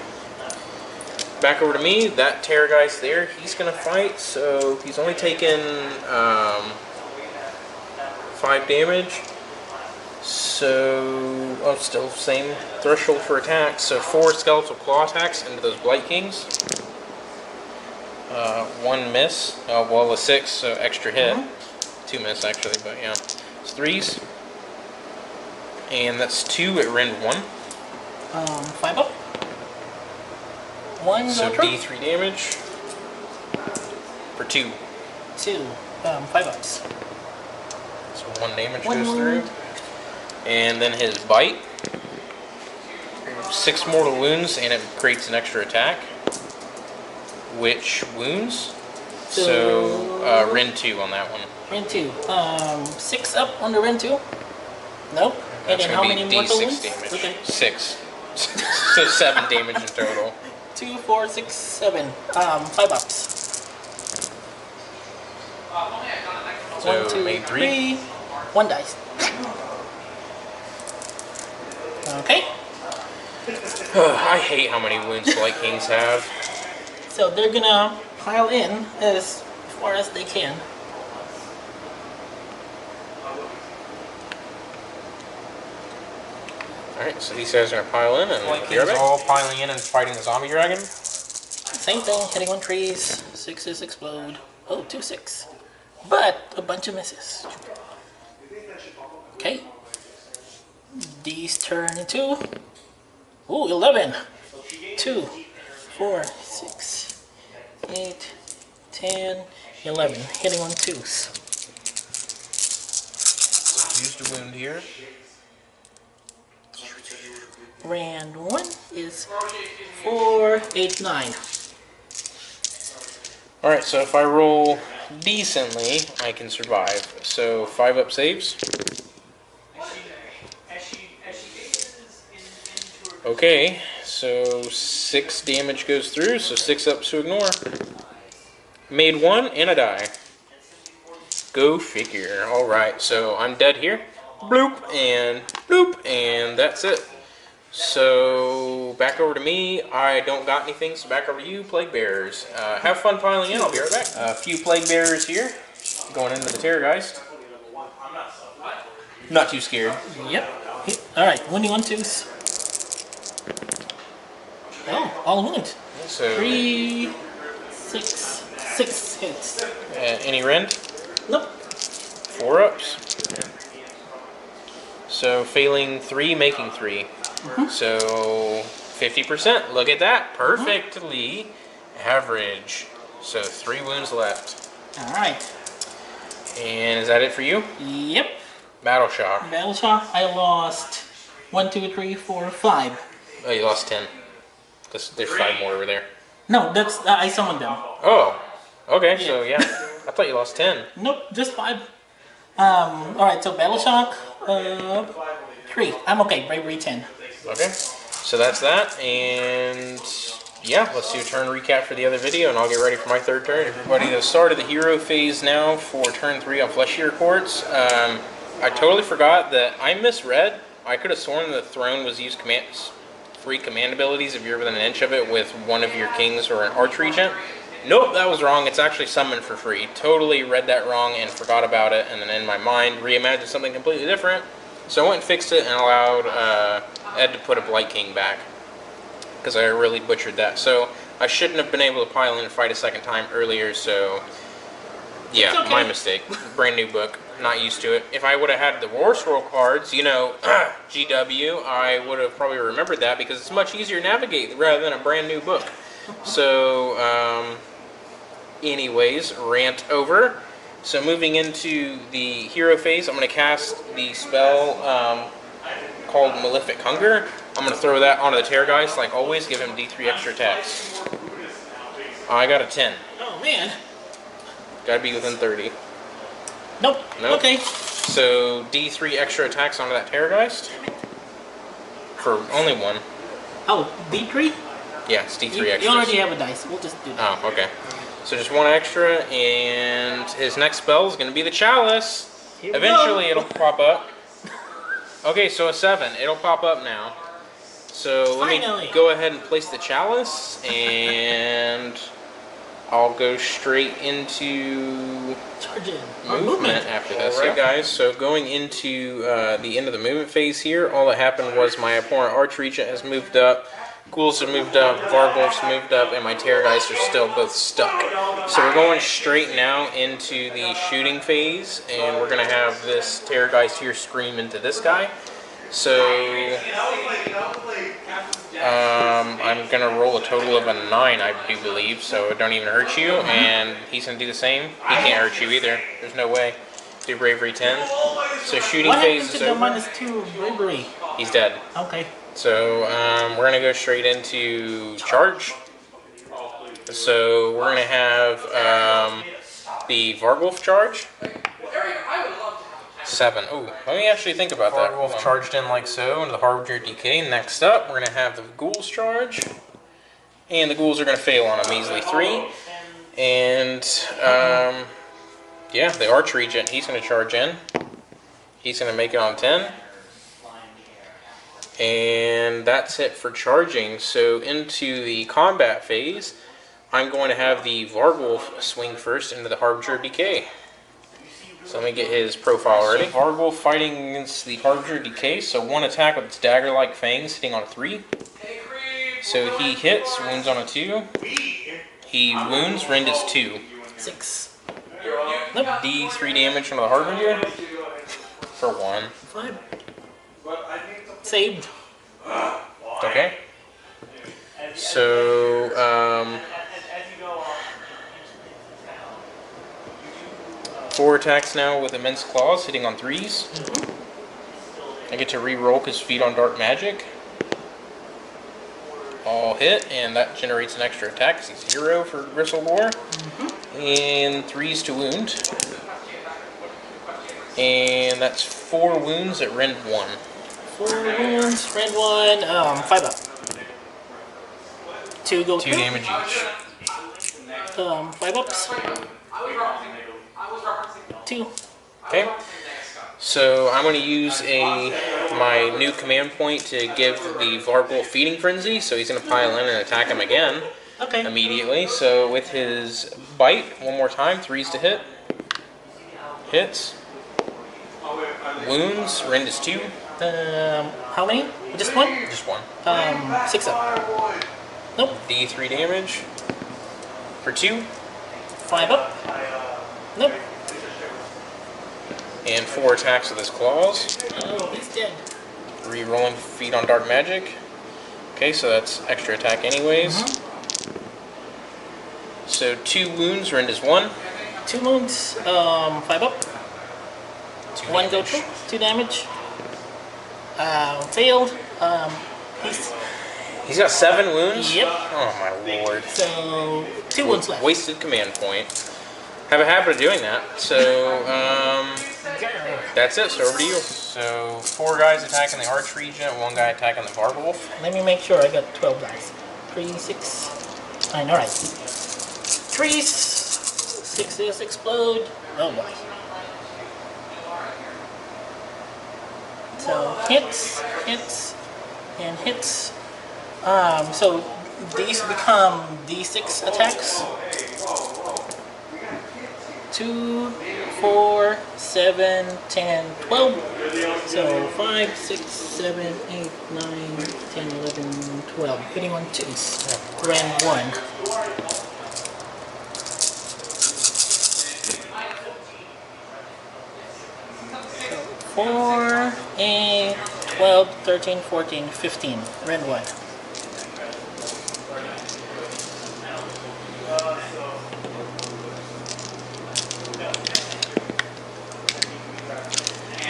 Back over to me. That Terrorgeist there, he's gonna fight, so he's only taken 5 damage. So, oh, still same threshold for attacks. So 4 skeletal claw attacks into those Blight Kings. 1 miss. Well, a 6, so extra hit. 2 miss actually, but yeah. It's 3s. And that's 2 at rend 1. 5 up. 1 So neutral. D3 damage for 2. 2. 5 ups. So 1 damage 1 goes wound. through. And then his bite. 6 mortal wounds, and it creates an extra attack. Which wounds? So rend 2 on that one. Rend 2. 6 up on the Rend 2. Nope. And That's then how gonna many be mortal D6 wounds? damage. Okay. 6. So 7 damage in total. 2, 4, 6, 7. 5 ups. So 1, 2, made 3. 1 dice. Okay. I hate how many wounds Blight Kings have. So they're gonna pile in as far as they can. Alright, so these guys are gonna pile in, and Blight be right Kings back. all piling in and fighting the zombie dragon. Same thing, hitting on trees. 6s explode. Oh, 2 6. But a bunch of misses. Okay. These turn into. Ooh, 11. 2, 4, 6, 8, 10, 11. Hitting on 2s. Used a wound here. Rand 1 is 4, 8, 9. Alright, so if I roll decently, I can survive. So 5-up saves. Okay, so 6 damage goes through, so 6 ups to ignore. Made 1 and a die. Go figure. Alright, so I'm dead here. Bloop, and that's it. So, back over to me. I don't got anything, so back over to you, Plague Bearers. Have fun piling in, I'll be right back. A few Plague Bearers here, going into the Terrorgeist. Not too scared. Yep. Alright, wounding on 2s. Oh, all wound. So, 3, 6 hits. any rend? Nope. 4 ups. So, failing 3, making 3. So 50%. Look at that. Perfectly average. So 3 wounds left. Alright. And is that it for you? Yep. Battle Shock. Battle Shock, I lost 1, 2, 3, 4, 5. Oh, you lost 10. There's 5 more over there. No, that's I summoned them. Oh. Okay, so yeah. I thought you lost 10. Nope, just 5. Alright, so Battle Shock, 3. I'm okay, Bravery 10. Okay. So that's that. And yeah, let's do a turn recap for the other video, and I'll get ready for my 3rd turn. Everybody, the start of the hero phase now for turn 3 on Flesh Eater Courts. I totally forgot that I misread. I could have sworn the throne was used free command abilities if you're within an inch of it with one of your kings or an archregent. Nope, that was wrong. It's actually summoned for free. Totally read that wrong and forgot about it, and then in my mind reimagined something completely different. So I went and fixed it and allowed Ed to put a Blight King back, because I really butchered that. So I shouldn't have been able to pile in and fight a 2nd time earlier, so yeah, It's okay. my mistake. Brand new book, not used to it. If I would have had the War Scroll cards, you know, GW, I would have probably remembered that, because it's much easier to navigate rather than a brand new book. So, anyways, rant over. So moving into the hero phase, I'm going to cast the spell called Malefic Hunger. I'm going to throw that onto the Terrorgeist like always, give him D3 extra attacks. I got a 10. Oh man. Gotta be within 30. Nope. Nope. Okay. So D3 extra attacks onto that Terrorgeist. For only one. Oh, D3? Yeah, it's D3 You extras. already have a dice. We'll just do that. Oh, okay. So just one extra, and his next spell is going to be the Chalice. Here we Eventually, go. it'll pop up. Okay, so a 7. It'll pop up now. So let Finally. me go ahead and place the Chalice, and I'll go straight into Charge in. movement after this. Alright. Yeah, guys, so going into the end of the movement phase here, all that happened was my opponent Archregent has moved up, Ghouls have moved up, Vargulf's moved up, and my Terrorgeist are still both stuck. So we're going straight now into the shooting phase, and we're going to have this Terrorgeist here scream into this guy. So I'm going to roll a total of a 9, I do believe, so it don't even hurt you, and he's going to do the same. He can't hurt you either. There's no way. Do Bravery 10. So shooting What phase happened is to the over. -2 bravery? He's dead. Okay. So we're going to go straight into charge. So we're going to have the Vargulf charge. 7. Oh, let me actually think about that. Wolf charged in like so into the Harbinger DK. Next up, we're going to have the Ghouls charge. And the Ghouls are going to fail on a measly 3. And, yeah, the Archregent, he's going to charge in. He's going to make it on 10. And that's it for charging. So into the combat phase, I'm going to have the Vargulf swing first into the Harbinger DK. So let me get his profile ready. So Vargulf fighting against the Harbinger DK. So one attack with its dagger-like fangs hitting on a 3. So he hits, wounds on a 2. He wounds, rend is 2. 6. Nope. D3 damage from the Harbinger for 1. 5. Saved. Okay. So, 4 attacks now with Immense Claws, hitting on 3s. I get to re-roll because Feed on Dark Magic. All hit, and that generates an extra attack because he's 0 for Gristlegore. And 3s to wound. And that's 4 wounds at rend 1. 4 wounds, rend 1, 5 up. 2 go 2 through. damage each. 5 ups. 2. Okay. So I'm going to use my new command point to give the Vargulf Feeding Frenzy. So he's going to pile in and attack him again. Okay. Immediately. So with his bite, one more time, 3s to hit. Hits. Wounds, rend is 2. How many? Just 1? Just 1. 6 up. Nope. D3 damage for 2. 5 up. Nope. And 4 attacks with his claws. Oh, he's dead. Re-rolling Feed on Dark Magic. Okay, so that's extra attack anyways. So 2 wounds, rend is 1. 2 wounds, 5 up. 1 go through. 2 damage. Failed. He's got 7 wounds? Yep. Oh my lord. So 2 wounds left. Wasted command point. Have a habit of doing that. So, that's it. So over to you. So 4 guys attacking the Archregent, 1 guy attacking the Vargulf. Let me make sure I got 12 dice. 3, 6. 9, alright. 3s. 6s explode. Oh boy. So hits, and hits. So these become D6 attacks. 2, 4, 7, 10, 12. So 5, 6, 7, 8, 9, 10, 11, 12. Hitting on 2s. Rend 1. So 4, 8, 12, 13, 14, 15. Rend 1.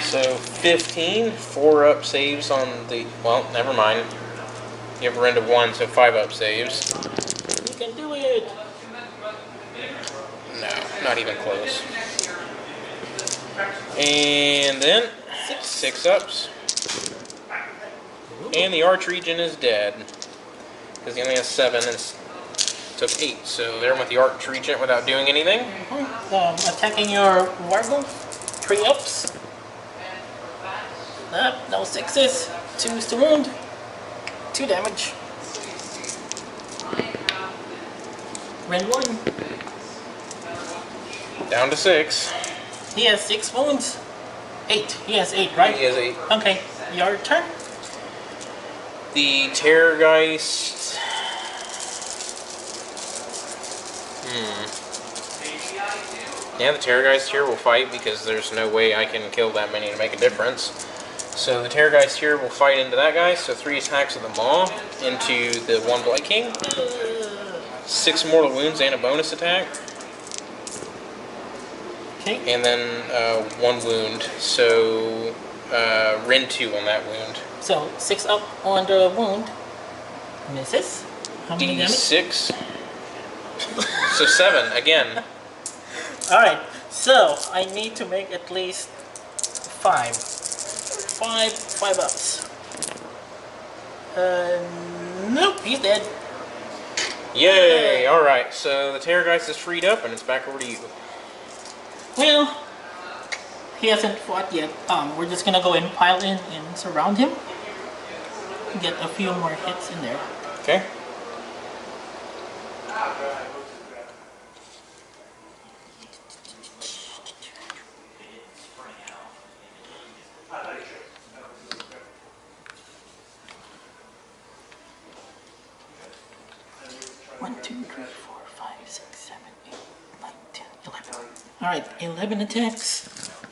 So 15, 4 up saves on the, well, never mind. You have a rend of 1, so 5 up saves. You can do it! No, not even close. And then 6 ups. And the Arch Regent is dead. Because he only has 7 and took 8. So there went the Arch Regent without doing anything. Attacking your Wargle. 3 ups. No 6s. 2s to wound. 2 damage. Rend 1. Down to 6. He has 6 wounds. 8. He has 8, right? He has 8. Okay, your turn. The Terrorgeist. Yeah, the Terrorgeist here will fight because there's no way I can kill that many to make a difference. So the Terrorgeist here will fight into that guy. So 3 attacks of the Maw into the 1 Blight King. 6 mortal wounds and a bonus attack. Okay. And then 1 wound. So Rend 2 on that wound. So 6 up on the wound. Misses. How many damage? D6. So 7 again. Alright, so I need to make at least 5. 5 ups. Nope, he's dead. Yay! Alright, so the Terrorgeist is freed up and it's back over to you. Well, he hasn't fought yet. We're just gonna go and pile in and surround him. Get a few more hits in there. Okay. One, 2, 3, 4, 5, 6, 7, 8, 9, 10, 11. Alright, 11 attacks.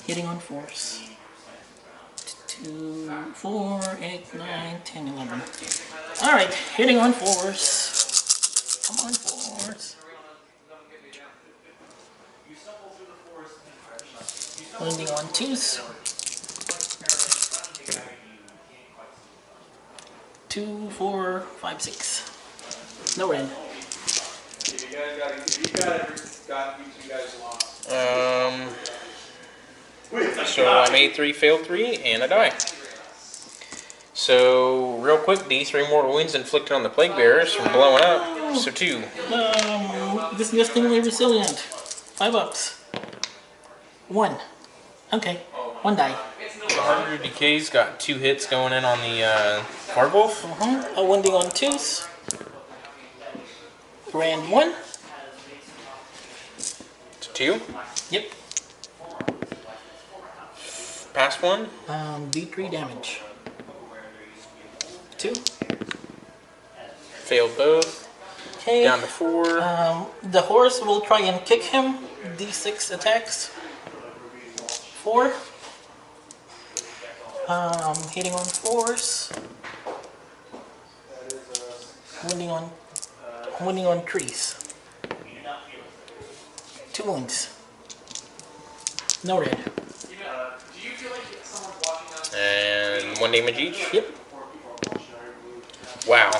Hitting on force. 2, 4, 8, 9, 10, 11. Alright, hitting on force. Come on, force. Wounding on 2s. 2, 4, 5, 6. No rend. So I made 3, failed 3, and I die. So, real quick, D3 mortal wounds inflicted on the Plague Bearers from blowing up. So 2. Disgustingly resilient. 5 ups. 1. Okay. 1 die. The Harder Decay's got 2 hits going in on the Gargolf. A wounding on 2s. Rend 1. So 2. Yep. Past 1. D3 damage. 2. Failed both. Okay. Down to 4. The horse will try and kick him. D6 attacks. 4. Hitting on 4s. Wounding on 3s. 2 wounds. No red. And 1 damage each. Yep. Wow.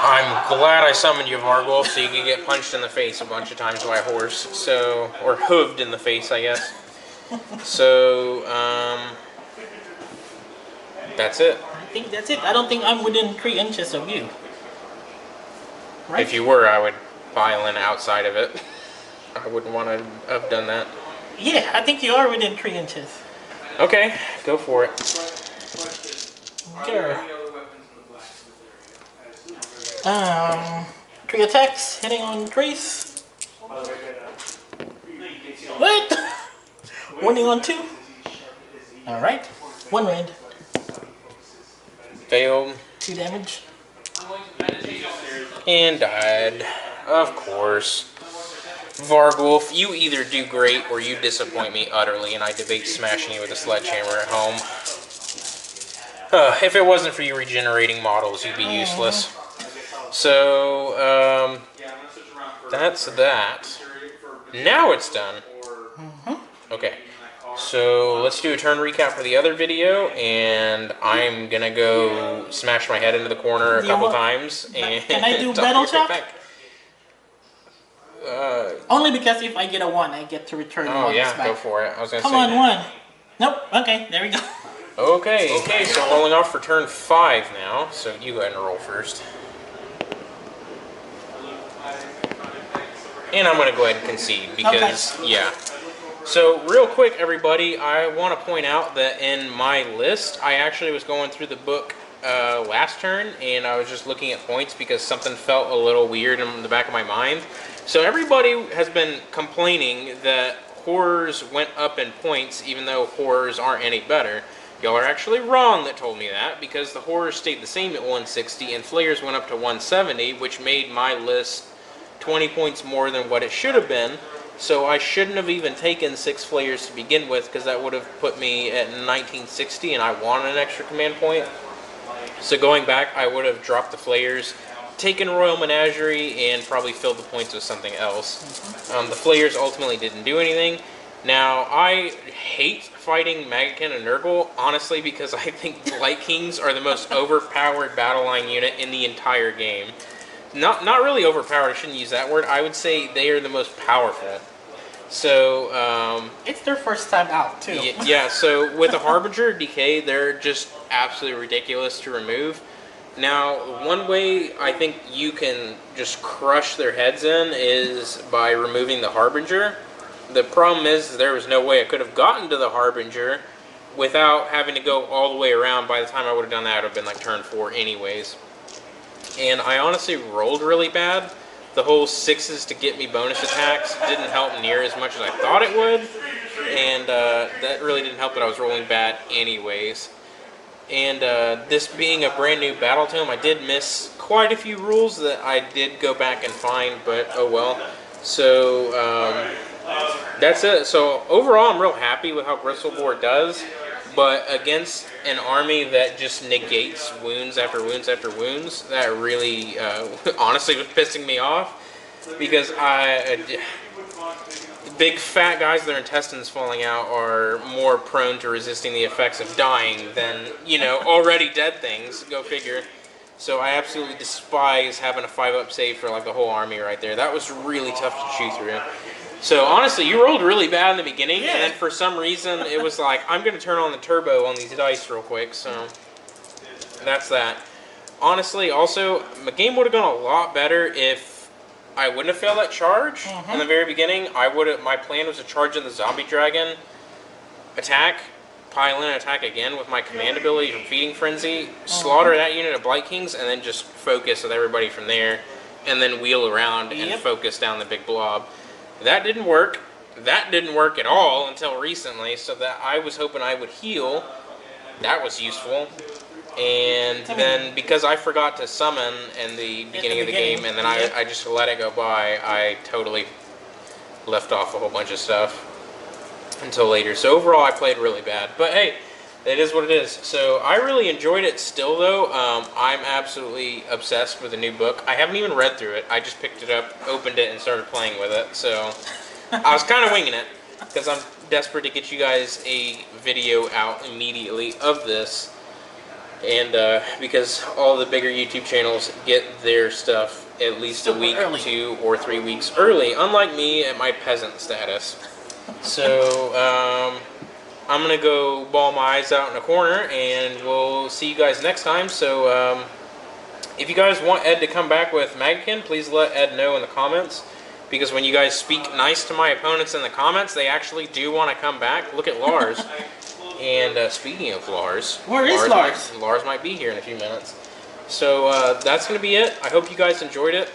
I'm glad I summoned you, Vargolf, so you could get punched in the face a bunch of times by a horse. So, or hooved in the face, I guess. So, that's it. I think that's it. I don't think I'm within 3 inches of you. Right? If you were, I would pile in outside of it. I wouldn't want to have done that. Yeah, I think you are within 3 inches. Okay, go for it. Sure. 3 attacks, hitting on 3s. What? Wounding on 2. Alright. 1 rend. Failed. 2 damage. And died. Of course. Vargolf, you either do great or you disappoint me utterly, and I debate smashing you with a sledgehammer at home. If it wasn't for you regenerating models, you'd be useless. So, that's that. Now it's done. Okay. So, let's do a turn recap for the other video, and I'm gonna go smash my head into the corner a couple times. And can I do battle shock? Only because if I get a 1, I get to return 1 Oh yeah, back. go for it. I was gonna Come say. on, 1. Nope. Okay, there we go. Okay, so rolling off for turn 5 now. So you go ahead and roll first. And I'm going to go ahead and concede because, yeah. So real quick, everybody, I want to point out that in my list, I actually was going through the book last turn, and I was just looking at points because something felt a little weird in the back of my mind. So everybody has been complaining that horrors went up in points, even though horrors aren't any better. Y'all are actually wrong that told me that, because the horrors stayed the same at 160, and flayers went up to 170, which made my list 20 points more than what it should have been. So I shouldn't have even taken 6 flayers to begin with, because that would have put me at 1960, and I wanted an extra command point. So going back, I would have dropped the flayers, taken Royal Menagerie, and probably filled the points with something else. The flayers ultimately didn't do anything. Now, I hate fighting Maggotkin of Nurgle, honestly, because I think Blight Kings are the most overpowered battle line unit in the entire game. Not really overpowered, I shouldn't use that word. I would say they are the most powerful. So, it's their first time out, too. yeah, so with the Harbinger Decay, they're just absolutely ridiculous to remove. Now, one way I think you can just crush their heads in is by removing the Harbinger. The problem is there was no way I could have gotten to the Harbinger without having to go all the way around. By the time I would have done that, it would have been like turn 4 anyways. And I honestly rolled really bad. The whole 6s to get me bonus attacks didn't help near as much as I thought it would. And that really didn't help that I was rolling bad anyways. And this being a brand new Battletome, I did miss quite a few rules that I did go back and find, but oh well. So that's it. So overall, I'm real happy with how Gristlegore does, but against an army that just negates wounds after wounds after wounds, that really honestly was pissing me off, because big fat guys with their intestines falling out are more prone to resisting the effects of dying than, you know, already dead things. Go figure. So I absolutely despise having a 5-up save for like the whole army right there. That was really tough to chew through. So honestly, you rolled really bad in the beginning, and then for some reason it was like, I'm going to turn on the turbo on these dice real quick. So that's that. Honestly, also, the game would have gone a lot better if I wouldn't have failed that charge in the very beginning. My plan was to charge in the zombie dragon, attack, pile in and attack again with my command ability from Feeding Frenzy, slaughter that unit of Blight Kings, and then just focus with everybody from there, and then wheel around and focus down the big blob. That didn't work. That didn't work at all until recently, so that I was hoping I would heal. That was useful. And then because I forgot to summon in the beginning of the game, and then I just let it go by, I totally left off a whole bunch of stuff until later. So overall, I played really bad. But hey, it is what it is. So I really enjoyed it still, though. I'm absolutely obsessed with the new book. I haven't even read through it. I just picked it up, opened it, and started playing with it. So I was kind of winging it, because I'm desperate to get you guys a video out immediately of this. And because all the bigger YouTube channels get their stuff at least a week, 2 or 3 weeks early, unlike me at my peasant status. So I'm going to go bawl my eyes out in a corner, and we'll see you guys next time. So if you guys want Ed to come back with Maggotkin, please let Ed know in the comments. Because when you guys speak nice to my opponents in the comments, they actually do want to come back. Look at Lars. And speaking of Lars, where is Lars? Lars might be here in a few minutes. So that's going to be it. I hope you guys enjoyed it.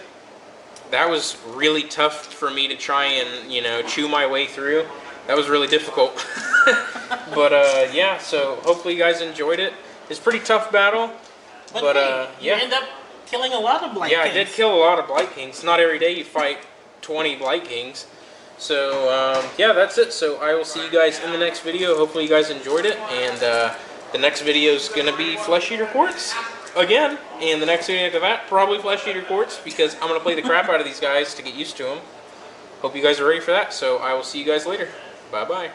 That was really tough for me to try and, you know, chew my way through. That was really difficult. But yeah, so hopefully you guys enjoyed it. It's a pretty tough battle. But hey, yeah. You end up killing a lot of Blight Kings. Yeah, I did kill a lot of Blight Kings. Not every day you fight 20 Blight Kings. So, yeah, that's it. So, I will see you guys in the next video. Hopefully, you guys enjoyed it. And the next video is going to be Flesh Eater Courts again. And the next video after that, probably Flesh Eater Courts, because I'm going to play the crap out of these guys to get used to them. Hope you guys are ready for that. So, I will see you guys later. Bye-bye.